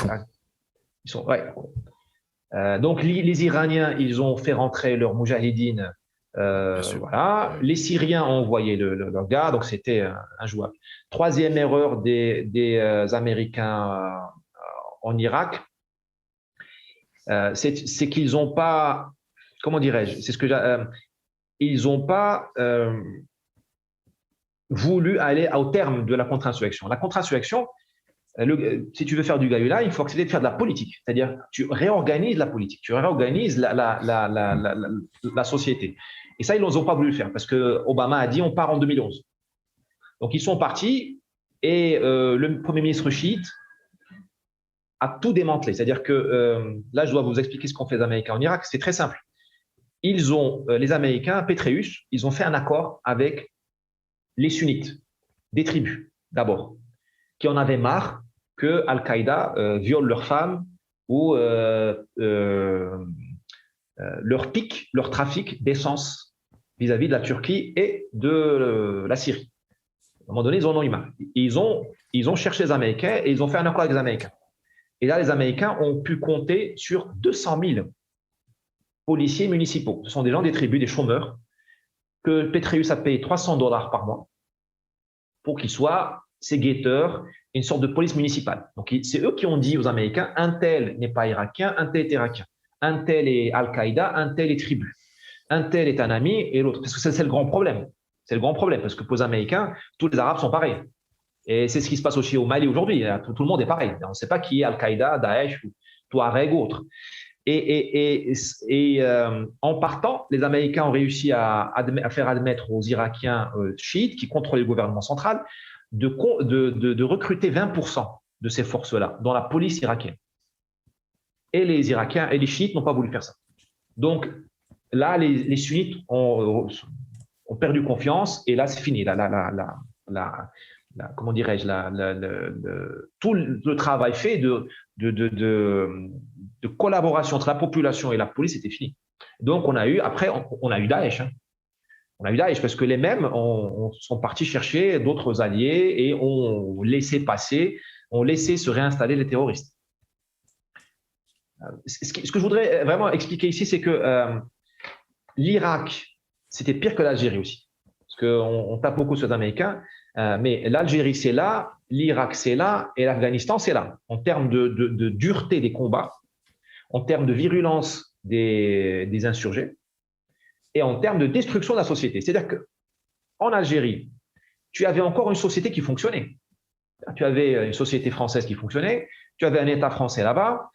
Donc les Iraniens, ils ont fait rentrer leurs moudjahidines. Voilà. Les Syriens ont envoyé leurs gars, donc c'était injouable. Troisième erreur des Américains en Irak, c'est qu'ils n'ont pas, comment dirais-je, ils n'ont pas voulu aller au terme de la contre-insurrection. La contre-insurrection, si tu veux faire du Galula, il faut accepter de faire de la politique. C'est-à-dire, tu réorganises la politique, tu réorganises la société. Et ça, ils n'ont pas voulu le faire parce que Obama a dit on part en 2011. Donc, ils sont partis et le Premier ministre chiite a tout démantelé. C'est-à-dire que là, je dois vous expliquer ce qu'ont fait les Américains en Irak. C'est très simple. Les Américains, Petraeus, ils ont fait un accord avec les sunnites, des tribus d'abord, qui en avaient marre que Al-Qaïda viole leurs femmes ou leur trafic d'essence vis-à-vis de la Turquie et de la Syrie. À un moment donné, ils en ont eu marre. Ils ont cherché les Américains et ils ont fait un accord avec les Américains. Et là, les Américains ont pu compter sur 200 000 policiers municipaux. Ce sont des gens des tribus, des chômeurs, que Petraeus a payé $300 par mois pour qu'ils soient ces guetteurs, une sorte de police municipale. Donc, c'est eux qui ont dit aux Américains, un tel n'est pas irakien, un tel est irakien. un tel est Al-Qaïda, un tel est tribu. Un tel est un ami et l'autre. Parce que c'est le grand problème. C'est le grand problème, parce que pour les Américains, tous les Arabes sont pareils. Et c'est ce qui se passe aussi au Mali aujourd'hui. Tout le monde est pareil. On ne sait pas qui est Al-Qaïda, Daesh, ou Touareg ou autre. En partant, les Américains ont réussi à faire admettre aux Irakiens chiites qui contrôlaient le gouvernement central de recruter 20% de ces forces-là dans la police irakienne. Et les Irakiens et les chiites n'ont pas voulu faire ça. Donc là, les sunnites ont perdu confiance et là, c'est fini. Comment dirais-je, tout le travail fait de collaboration entre la population et la police était fini. Donc, on a eu Daesh. Hein. On a eu Daesh parce que les mêmes sont partis chercher d'autres alliés et ont laissé se réinstaller les terroristes. Ce que je voudrais vraiment expliquer ici, c'est que l'Irak, c'était pire que l'Algérie aussi. Parce qu'on tape beaucoup sur les Américains, mais l'Algérie, c'est là, l'Irak, c'est là, et l'Afghanistan, c'est là. En termes de dureté des combats, en termes de virulence des insurgés, et en termes de destruction de la société. C'est-à-dire qu'en Algérie, tu avais encore une société qui fonctionnait. Tu avais une société française qui fonctionnait, tu avais un État français là-bas,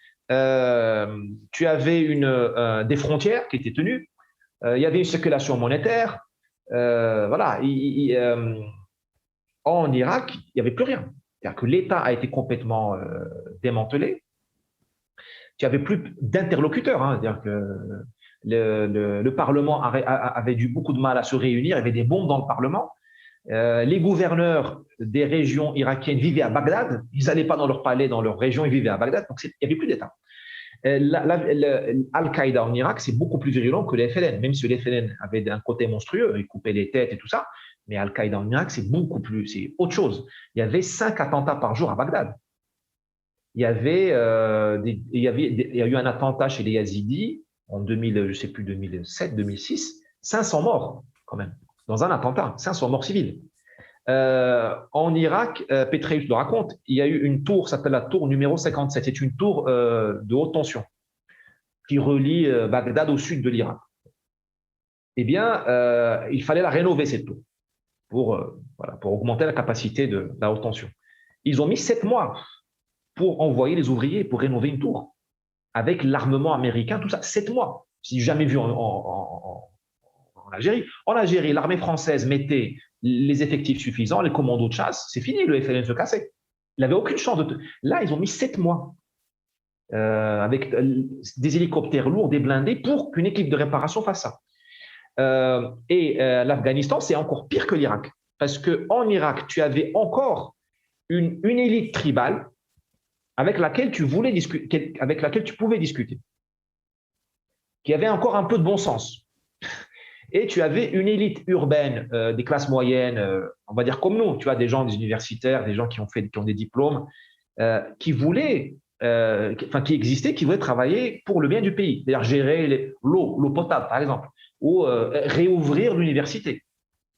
tu avais des frontières qui étaient tenues, il y avait une circulation monétaire, voilà. En Irak, il n'y avait plus rien. C'est-à-dire que l'État a été complètement démantelé. Tu n'avais plus d'interlocuteurs. Hein. C'est-à-dire que le Parlement avait eu beaucoup de mal à se réunir. Il y avait des bombes dans le Parlement. Les gouverneurs des régions irakiennes vivaient à Bagdad. Ils n'allaient pas dans leur palais, dans leur région, ils vivaient à Bagdad. Donc, il n'y avait plus d'État. Al-Qaïda en Irak, c'est beaucoup plus virulent que les FLN, même si les FLN avaient un côté monstrueux, ils coupaient les têtes et tout ça, mais Al-Qaïda en Irak, c'est autre chose. Il y avait 5 attentats par jour à Bagdad. Il y a eu un attentat chez les Yazidis en 2007, 2006, 500 morts quand même, dans un attentat, 500 morts civils. En Irak, Petraeus le raconte, il y a eu une tour, s'appelle la tour numéro 57. C'est une tour de haute tension qui relie Bagdad au sud de l'Irak. Eh bien, il fallait la rénover, cette tour, pour augmenter la capacité de la haute tension. Ils ont mis 7 mois pour envoyer les ouvriers pour rénover une tour, avec l'armement américain, tout ça, 7 mois. Si jamais vu en Algérie. En Algérie, l'armée française mettait les effectifs suffisants, les commandos de chasse, c'est fini, le FLN se cassait. Il n'avait aucune chance. Là, ils ont mis 7 mois avec des hélicoptères lourds, des blindés, pour qu'une équipe de réparation fasse ça. L'Afghanistan, c'est encore pire que l'Irak. Parce qu'en Irak, tu avais encore une élite tribale avec laquelle tu pouvais discuter, qui avait encore un peu de bon sens. Et tu avais une élite urbaine des classes moyennes, on va dire comme nous, tu as des gens, des universitaires, des gens qui ont des diplômes, qui existaient, qui voulaient travailler pour le bien du pays, c'est-à-dire gérer l'eau potable, par exemple, ou réouvrir l'université.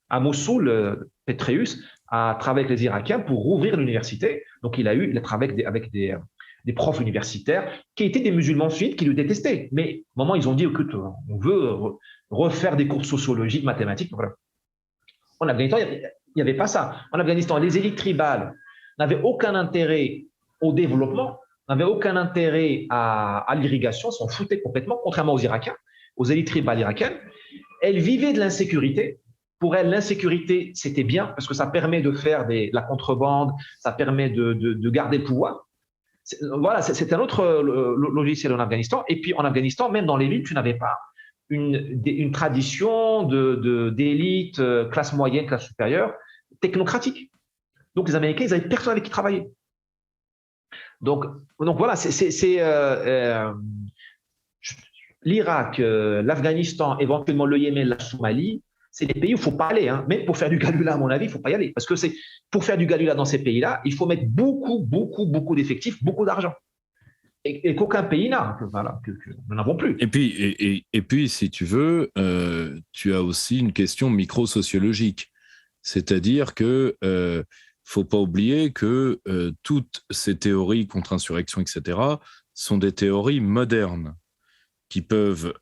À Mossoul, Petraeus a travaillé avec les Irakiens pour rouvrir l'université. Donc, il a travaillé avec des profs universitaires qui étaient des musulmans sunnites qui le détestaient. Mais au moment, ils ont dit, écoute, on veut refaire des cours sociologiques, mathématiques. Voilà. En Afghanistan, il n'y avait pas ça. En Afghanistan, les élites tribales n'avaient aucun intérêt au développement, n'avaient aucun intérêt à l'irrigation, s'en foutaient complètement, contrairement aux Irakiens, aux élites tribales irakiennes. Elles vivaient de l'insécurité. Pour elles, l'insécurité, c'était bien parce que ça permet de faire la contrebande, ça permet de garder le pouvoir. Voilà, c'est un autre logiciel en Afghanistan. Et puis en Afghanistan, même dans les villes, tu n'avais pas une tradition d'élite, classe moyenne, classe supérieure, technocratique. Donc les Américains, ils n'avaient personne avec qui travailler. Donc voilà, l'Irak, l'Afghanistan, éventuellement le Yémen, la Somalie, c'est des pays où il ne faut pas aller. Hein. Même pour faire du Galula, à mon avis, il ne faut pas y aller. Parce que pour faire du Galula dans ces pays-là, il faut mettre beaucoup d'effectifs, beaucoup d'argent. Et qu'aucun pays n'a. Voilà, nous n'avons plus. Et puis, si tu veux, tu as aussi une question micro-sociologique. C'est-à-dire que faut pas oublier que toutes ces théories contre insurrection, etc., sont des théories modernes. qui peuvent.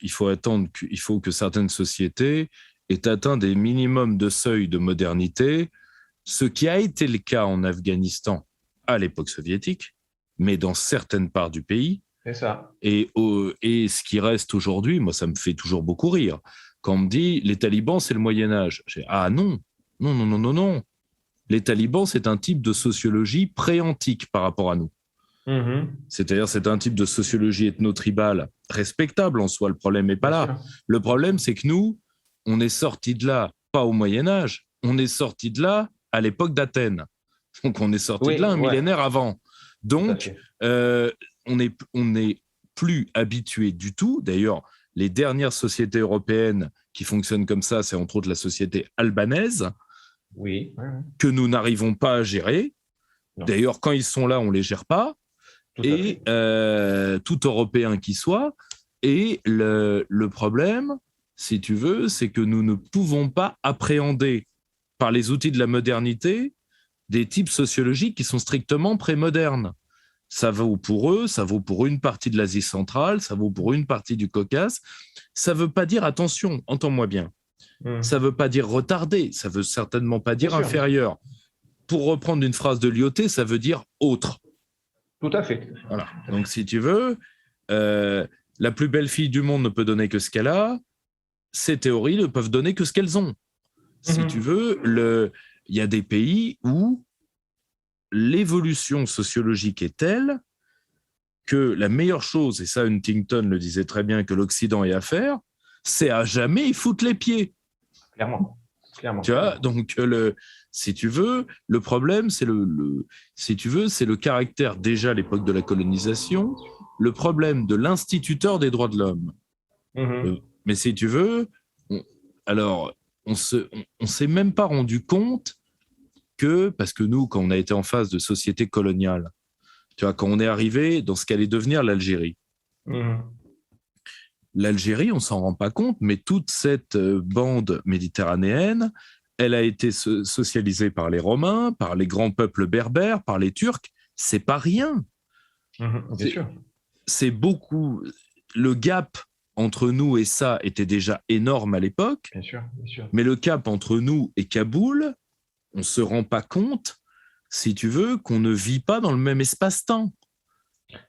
Il faut que certaines sociétés aient atteint des minimums de seuil de modernité, ce qui a été le cas en Afghanistan à l'époque soviétique, mais dans certaines parts du pays. C'est ça. Et ce qui reste aujourd'hui, moi, ça me fait toujours beaucoup rire. Quand on me dit les talibans, c'est le Moyen-Âge. Ah non, non, non, non, non, non. Les talibans, c'est un type de sociologie pré-antique par rapport à nous. C'est-à-dire, c'est un type de sociologie ethno-tribale respectable en soi. Le problème n'est pas là. Le problème, c'est que nous, on est sortis de là, pas au Moyen-Âge, on est sortis de là à l'époque d'Athènes. Donc, on est sortis de là un millénaire avant. Donc, on n'est plus habitué du tout. D'ailleurs, les dernières sociétés européennes qui fonctionnent comme ça, c'est entre autres la société albanaise, que nous n'arrivons pas à gérer. Non. D'ailleurs, quand ils sont là, on ne les gère pas. Tout Européen qui soit. Et le problème, si tu veux, c'est que nous ne pouvons pas appréhender par les outils de la modernité des types sociologiques qui sont strictement prémodernes. Ça vaut pour eux, ça vaut pour une partie de l'Asie centrale, ça vaut pour une partie du Caucase. Ça ne veut pas dire, attention, entends-moi bien, ça ne veut pas dire retardé, ça ne veut certainement pas dire inférieur. Pour reprendre une phrase de Lyoté, ça veut dire autre. Tout à fait. Voilà. Donc, si tu veux, la plus belle fille du monde ne peut donner que ce qu'elle a. Ces théories ne peuvent donner que ce qu'elles ont. Si tu veux, il y a des pays où l'évolution sociologique est telle que la meilleure chose, et ça Huntington le disait très bien, que l'Occident ait à faire, c'est à jamais y foutre les pieds. Clairement. Tu vois, donc si tu veux, le problème, c'est c'est le caractère déjà à l'époque de la colonisation, le problème de l'instituteur des droits de l'homme. Mais si tu veux, on s'est même pas rendu compte parce que nous, quand on a été en phase de société coloniale, tu vois, quand on est arrivé dans ce qu'allait devenir l'Algérie. L'Algérie, on s'en rend pas compte, mais toute cette bande méditerranéenne, elle a été socialisée par les Romains, par les grands peuples berbères, par les Turcs. C'est pas rien. Bien sûr. C'est beaucoup. Le gap entre nous et ça était déjà énorme à l'époque. Bien sûr. Mais le gap entre nous et Kaboul, on se rend pas compte, si tu veux, qu'on ne vit pas dans le même espace-temps.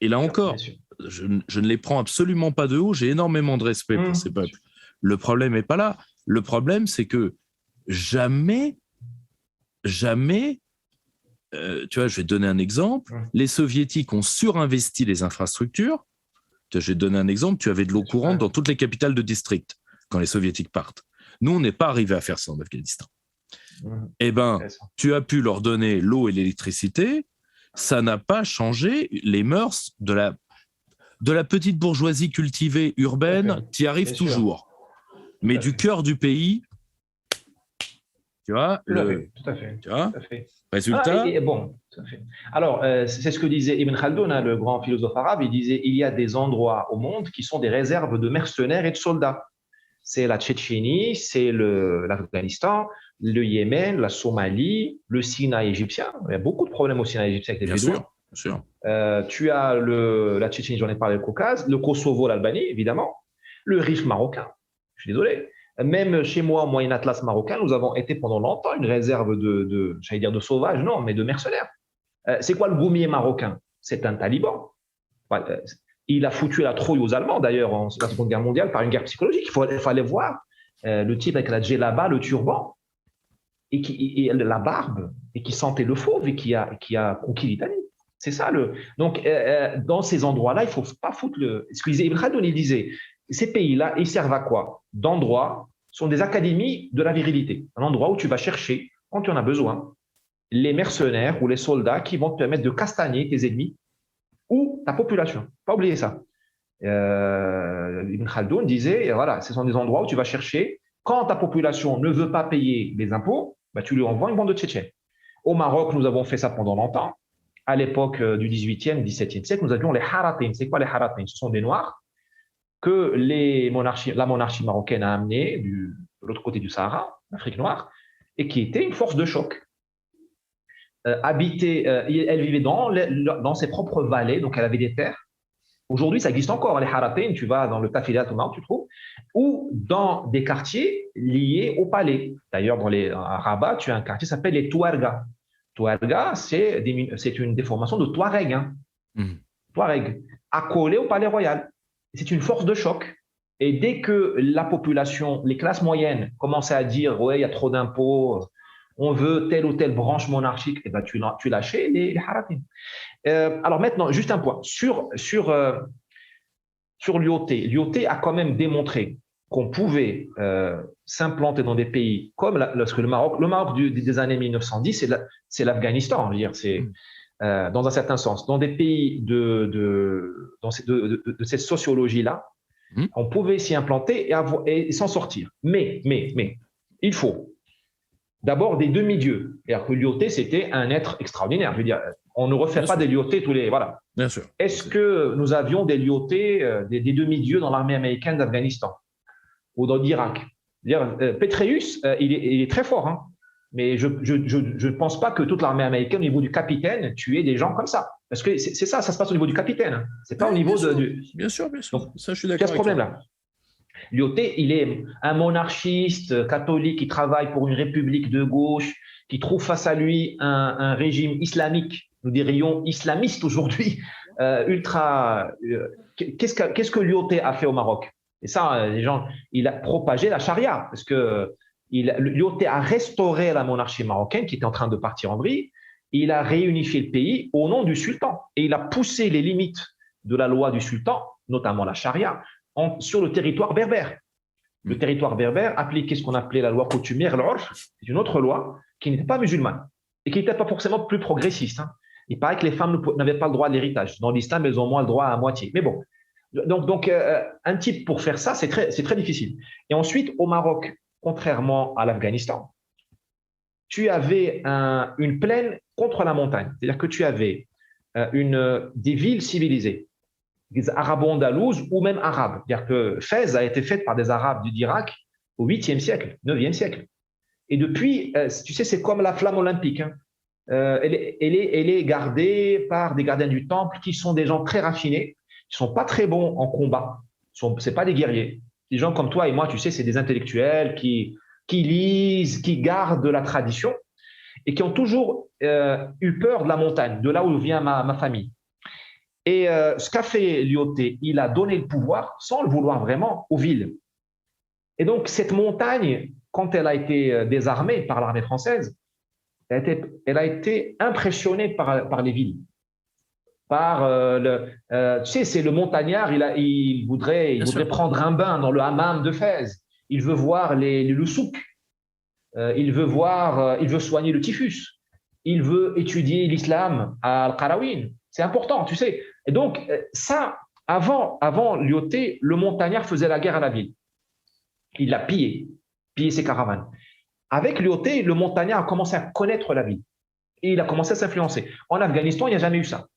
Et là encore, je ne les prends absolument pas de haut. J'ai énormément de respect pour ces peuples. Le problème n'est pas là. Le problème, c'est que jamais, tu vois, je vais te donner un exemple. Les Soviétiques ont surinvesti les infrastructures. Je vais te donner un exemple. Tu avais de l'eau courante dans toutes les capitales de district quand les Soviétiques partent. Nous, on n'est pas arrivé à faire ça en Afghanistan. Eh bien, tu as pu leur donner l'eau et l'électricité. Ça n'a pas changé les mœurs de la petite bourgeoisie cultivée urbaine. Tu y arrives toujours. Mais du cœur du pays, tu vois, tout à fait. Tu vois, résultat. Tout à fait. Alors, c'est ce que disait Ibn Khaldoun, le grand philosophe arabe. Il disait il y a des endroits au monde qui sont des réserves de mercenaires et de soldats. C'est la Tchétchénie, c'est l'Afghanistan, le Yémen, la Somalie, le Sinaï égyptien. Il y a beaucoup de problèmes au Sinaï égyptien avec les Bédouins. Bien sûr. Tu as la Tchétchénie, j'en ai parlé, le Caucase, le Kosovo, l'Albanie, évidemment, le Rif marocain. Je suis désolé. Même chez moi, au Moyen Atlas marocain, nous avons été pendant longtemps une réserve j'allais dire de sauvages, non, mais de mercenaires. C'est quoi le goumier marocain? C'est un taliban. Il a foutu la trouille aux Allemands, d'ailleurs, en la Seconde Guerre mondiale, par une guerre psychologique. Il fallait voir le type avec la djellaba, le turban, et la barbe, et qui sentait le fauve, et qui a conquis l'Italie. C'est ça. Donc, dans ces endroits-là, il ne faut pas foutre ce que disait Ibn Khaldoun, il disait, ces pays-là, ils servent à quoi? D'endroits, sont des académies de la virilité. Un endroit où tu vas chercher, quand tu en as besoin, les mercenaires ou les soldats qui vont te permettre de castagner tes ennemis ou ta population. Pas oublier ça. Ibn Khaldoun disait, voilà, ce sont des endroits où tu vas chercher, quand ta population ne veut pas payer les impôts, tu lui envoies une bande de Tchétchènes. Au Maroc, nous avons fait ça pendant longtemps. À l'époque du 18e, 17e siècle, nous avions les haratim. C'est quoi les haratim? Ce sont des Noirs que la monarchie marocaine a amenés de l'autre côté du Sahara, l'Afrique noire, et qui étaient une force de choc. Elle vivait dans ses propres vallées, donc elle avait des terres, Aujourd'hui, ça existe encore, les haratain, tu vas dans le Tafilat au Maroc, tu trouves, ou dans des quartiers liés au palais. D'ailleurs, à Rabat, tu as un quartier qui s'appelle les Touarega. Touarega, c'est une déformation de Touareg, hein. Touareg, accolé au palais royal. C'est une force de choc. Et dès que la population, les classes moyennes commençaient à dire « ouais, il y a trop d'impôts, on veut telle ou telle branche monarchique », et ben tu lâchais les haratim. Alors maintenant, juste un point. Sur l'IoT, l'IoT a quand même démontré qu'on pouvait s'implanter dans des pays comme le Maroc des années 1910, c'est l'Afghanistan, je veux dire, c'est dans un certain sens. Dans des pays de cette sociologie-là, on pouvait s'y implanter et s'en sortir. Mais, il faut d'abord des demi-dieux. C'est-à-dire que l'IoT, c'était un être extraordinaire. Je veux dire, on ne refait pas des l'IoT tous les… Voilà. Bien sûr. Est-ce que nous avions des l'IoT, des demi-dieux dans l'armée américaine d'Afghanistan ou dans l'Irak? Petraeus, il est très fort, hein, mais je ne pense pas que toute l'armée américaine, au niveau du capitaine, tuait des gens comme ça. Parce que c'est ça se passe au niveau du capitaine. Ce n'est pas au niveau du… Bien sûr. Donc, ça, je suis d'accord. Il y a ce problème-là. L'IoT, il est un monarchiste catholique qui travaille pour une république de gauche, qui trouve face à lui un régime islamique, nous dirions islamiste aujourd'hui, ultra… Qu'est-ce que l'IoT a fait au Maroc? Et ça, les gens, il a propagé la charia, parce que l'IoT a restauré la monarchie marocaine qui était en train de partir en vrille. Il a réunifié le pays au nom du sultan et il a poussé les limites de la loi du sultan, notamment la charia, sur le territoire berbère. Le territoire berbère appliquait ce qu'on appelait la loi coutumière, l'orf, c'est une autre loi qui n'était pas musulmane et qui n'était pas forcément plus progressiste, hein. Il paraît que les femmes n'avaient pas le droit à l'héritage. Dans l'islam, elles ont moins le droit à moitié. Mais bon, donc un type pour faire ça, c'est très difficile. Et ensuite, au Maroc, contrairement à l'Afghanistan, tu avais une plaine contre la montagne. C'est-à-dire que tu avais des villes civilisées, des arabo-andalouses ou même arabes. C'est-à-dire que Fès a été faite par des Arabes d'Irak au 8e siècle, 9e siècle. Et depuis, tu sais, c'est comme la flamme olympique, hein. Elle est gardée par des gardiens du temple qui sont des gens très raffinés, qui ne sont pas très bons en combat. Ce n'est pas des guerriers. Des gens comme toi et moi, tu sais, c'est des intellectuels qui lisent, qui gardent la tradition et qui ont toujours eu peur de la montagne, de là où vient ma famille. Et ce qu'a fait l'IoT, il a donné le pouvoir, sans le vouloir vraiment, aux villes. Et donc, cette montagne, quand elle a été désarmée par l'armée française, elle a été impressionnée par les villes. Tu sais, c'est le montagnard, il voudrait prendre un bain dans le hammam de Fès. Il veut voir le souk. Il veut soigner le typhus. Il veut étudier l'islam à Al-Qarawin. C'est important, tu sais. Et donc, ça, avant l'IoT, le montagnard faisait la guerre à la ville. Il l'a pillé ses caravanes. Avec l'IoT, le montagnard a commencé à connaître la ville. Et il a commencé à s'influencer. En Afghanistan, il n'y a jamais eu ça.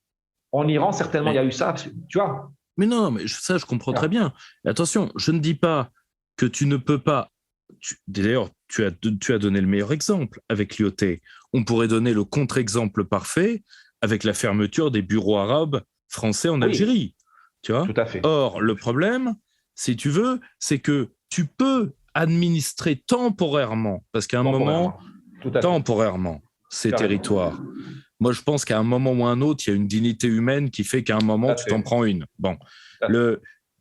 En Iran, certainement, il y a eu ça, tu vois. Mais non, mais ça, je comprends très bien. Attention, je ne dis pas que tu ne peux pas… D'ailleurs, tu as donné le meilleur exemple avec l'IoT. On pourrait donner le contre-exemple parfait avec la fermeture des bureaux arabes français en Algérie. Tu vois ? Tout à fait. Or, le problème, si tu veux, c'est que tu peux administrer temporairement, parce qu'à un moment, temporairement, ces territoires. Moi, je pense qu'à un moment ou un autre, il y a une dignité humaine qui fait qu'à un moment, tu t'en prends une. Bon.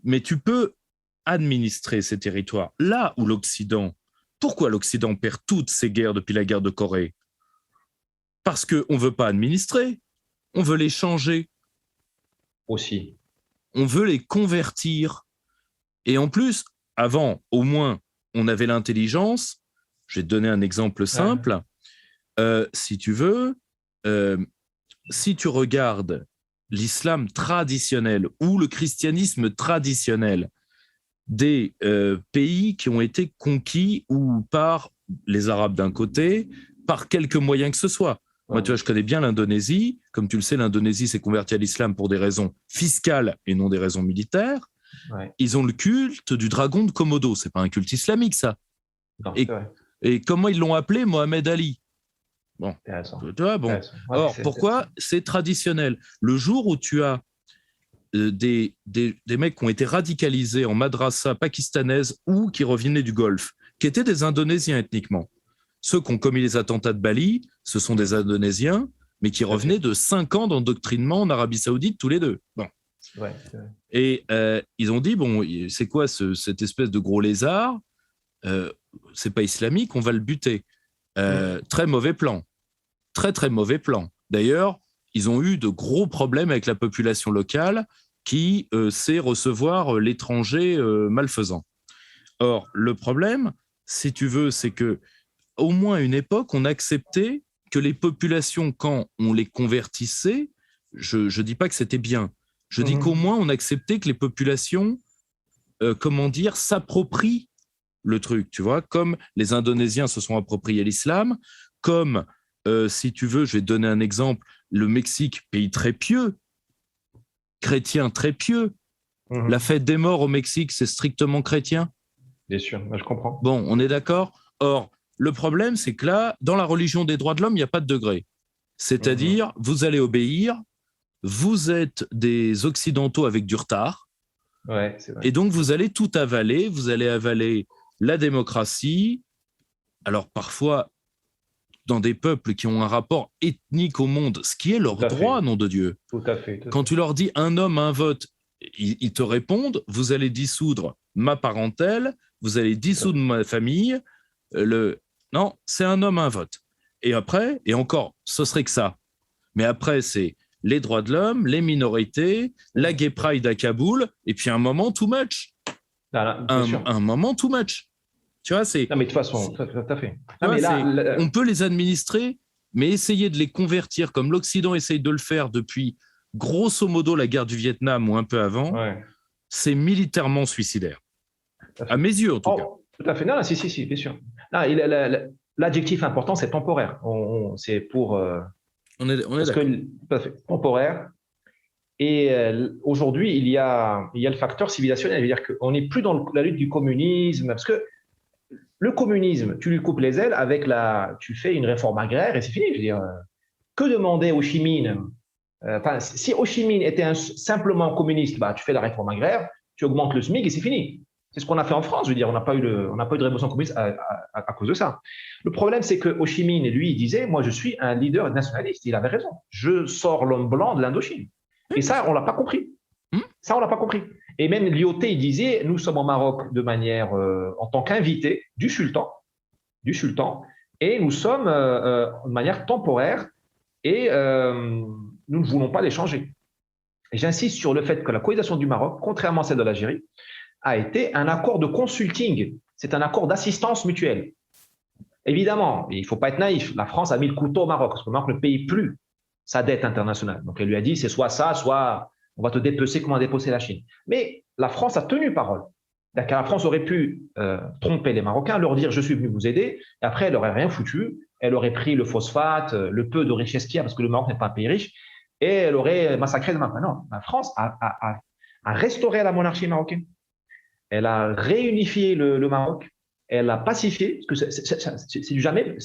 Mais tu peux administrer ces territoires. Là où l'Occident… Pourquoi l'Occident perd toutes ses guerres depuis la guerre de Corée ? Parce qu'on ne veut pas administrer. On veut les changer. Aussi. On veut les convertir. Et en plus, avant, au moins, on avait l'intelligence. Je vais te donner un exemple simple. Si tu veux… si tu regardes l'islam traditionnel ou le christianisme traditionnel des pays qui ont été conquis ou par les Arabes d'un côté, par quelque moyen que ce soit. Moi, tu vois, je connais bien l'Indonésie. Comme tu le sais, l'Indonésie s'est convertie à l'islam pour des raisons fiscales et non des raisons militaires. Ouais. Ils ont le culte du dragon de Komodo. Ce n'est pas un culte islamique, ça. Non, et comment ils l'ont appelé Mohamed Ali. Bon, tu vois, bon. Ouais, alors, pourquoi ? C'est traditionnel. Le jour où tu as des mecs qui ont été radicalisés en madrasa pakistanaise ou qui revenaient du Golfe, qui étaient des Indonésiens ethniquement. Ceux qui ont commis les attentats de Bali, ce sont des Indonésiens, mais qui revenaient de 5 ans d'endoctrinement en Arabie Saoudite tous les deux. Bon. Ouais. Et ils ont dit, bon, c'est quoi cette espèce de gros lézard, c'est pas islamique, on va le buter. Très mauvais plan. Très, très mauvais plan. D'ailleurs, ils ont eu de gros problèmes avec la population locale qui sait recevoir l'étranger malfaisant. Or, le problème, si tu veux, c'est que au moins à une époque, on acceptait que les populations, quand on les convertissait, je ne dis pas que c'était bien, je dis qu'au moins on acceptait que les populations, s'approprient le truc, tu vois, comme les Indonésiens se sont appropriés l'islam, comme, si tu veux, je vais te donner un exemple, le Mexique, pays très pieux, chrétien très pieux, la fête des morts au Mexique, c'est strictement chrétien. Bien sûr, je comprends. Bon, on est d'accord. Or, le problème, c'est que là, dans la religion des droits de l'homme, il n'y a pas de degré. C'est-à-dire, vous allez obéir, vous êtes des Occidentaux avec du retard, ouais, c'est vrai. Et donc vous allez tout avaler, vous allez avaler la démocratie, alors parfois dans des peuples qui ont un rapport ethnique au monde, ce qui est leur droit, nom de Dieu. Tout à fait. Quand tu leur dis un homme, un vote, ils te répondent, vous allez dissoudre ma parentèle, vous allez dissoudre ma famille, non, c'est un homme, un vote. Et après, et encore, ce serait que ça. Mais après, c'est les droits de l'homme, les minorités, la gay pride à Kaboul, et puis un moment, too much. Un moment, too much. Tu vois, c'est... Non, mais de toute façon, tout à fait. Non, mais on peut les administrer, mais essayer de les convertir comme l'Occident essaye de le faire depuis, grosso modo, la guerre du Vietnam ou un peu avant, c'est militairement suicidaire. À mes yeux, en tout cas. Tout à fait. Non, si, bien sûr. L'adjectif important, c'est temporaire. C'est pour... On est d'accord. Tout à fait. Temporaire. Et aujourd'hui, il y a le facteur civilisationnel. C'est-à-dire qu'on n'est plus dans la lutte du communisme, parce que le communisme, tu lui coupes les ailes tu fais une réforme agraire et c'est fini. Je veux dire, que demander Ho Chi Minh si Ho Chi Minh était simplement communiste, tu fais la réforme agraire, tu augmentes le SMIC et c'est fini. C'est ce qu'on a fait en France. Je veux dire, on n'a pas eu de révolution communiste à cause de ça. Le problème, c'est que Ho Chi Minh, lui, il disait, moi, je suis un leader nationaliste. Il avait raison. Je sors l'homme blanc de l'Indochine. Et ça, on l'a pas compris. Ça, on l'a pas compris. Et même Lyautey, il disait, nous sommes au Maroc de manière, en tant qu'invité du sultan, et nous sommes de manière temporaire, et nous ne voulons pas les changer. Et j'insiste sur le fait que la colonisation du Maroc, contrairement à celle de l'Algérie, a été un accord de consulting. C'est un accord d'assistance mutuelle. Évidemment, il ne faut pas être naïf. La France a mis le couteau au Maroc, parce que le Maroc ne paye plus sa dette internationale. Donc, elle lui a dit, c'est soit ça, soit on va te dépecer comme on a dépecé la Chine. Mais la France a tenu parole. C'est-à-dire que la France aurait pu tromper les Marocains, leur dire, je suis venu vous aider, et après, elle n'aurait rien foutu. Elle aurait pris le phosphate, le peu de richesse qu'il y a, parce que le Maroc n'est pas un pays riche, et elle aurait massacré le Maroc. Non, la France a restauré la monarchie marocaine. Elle a réunifié le Maroc. Elle a pacifié, parce que c'est du jamais.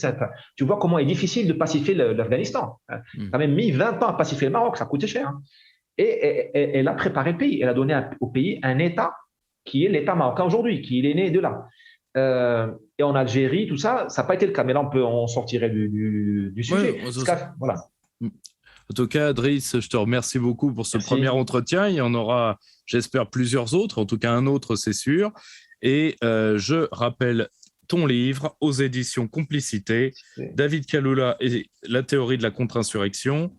Tu vois comment il est difficile de pacifier l'Afghanistan. Ça a même mis 20 ans à pacifier le Maroc, ça coûtait cher. Et elle a préparé le pays. Elle a donné au pays un État qui est l'État marocain aujourd'hui, qui est né de là. Et en Algérie, tout ça, ça n'a pas été le cas. Mais là, on sortirait du sujet. Voilà. En tout cas, Driss, je te remercie beaucoup pour ce premier entretien. Il y en aura, j'espère, plusieurs autres. En tout cas, un autre, c'est sûr. Et je rappelle ton livre aux éditions Complicité, David Kaloula et la théorie de la contre-insurrection.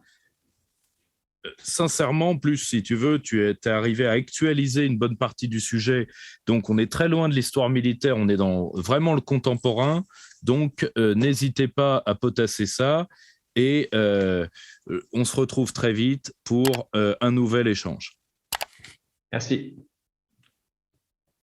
Sincèrement, plus si tu veux, tu es arrivé à actualiser une bonne partie du sujet. Donc, on est très loin de l'histoire militaire. On est dans vraiment le contemporain. Donc, n'hésitez pas à potasser ça. Et on se retrouve très vite pour un nouvel échange. Merci.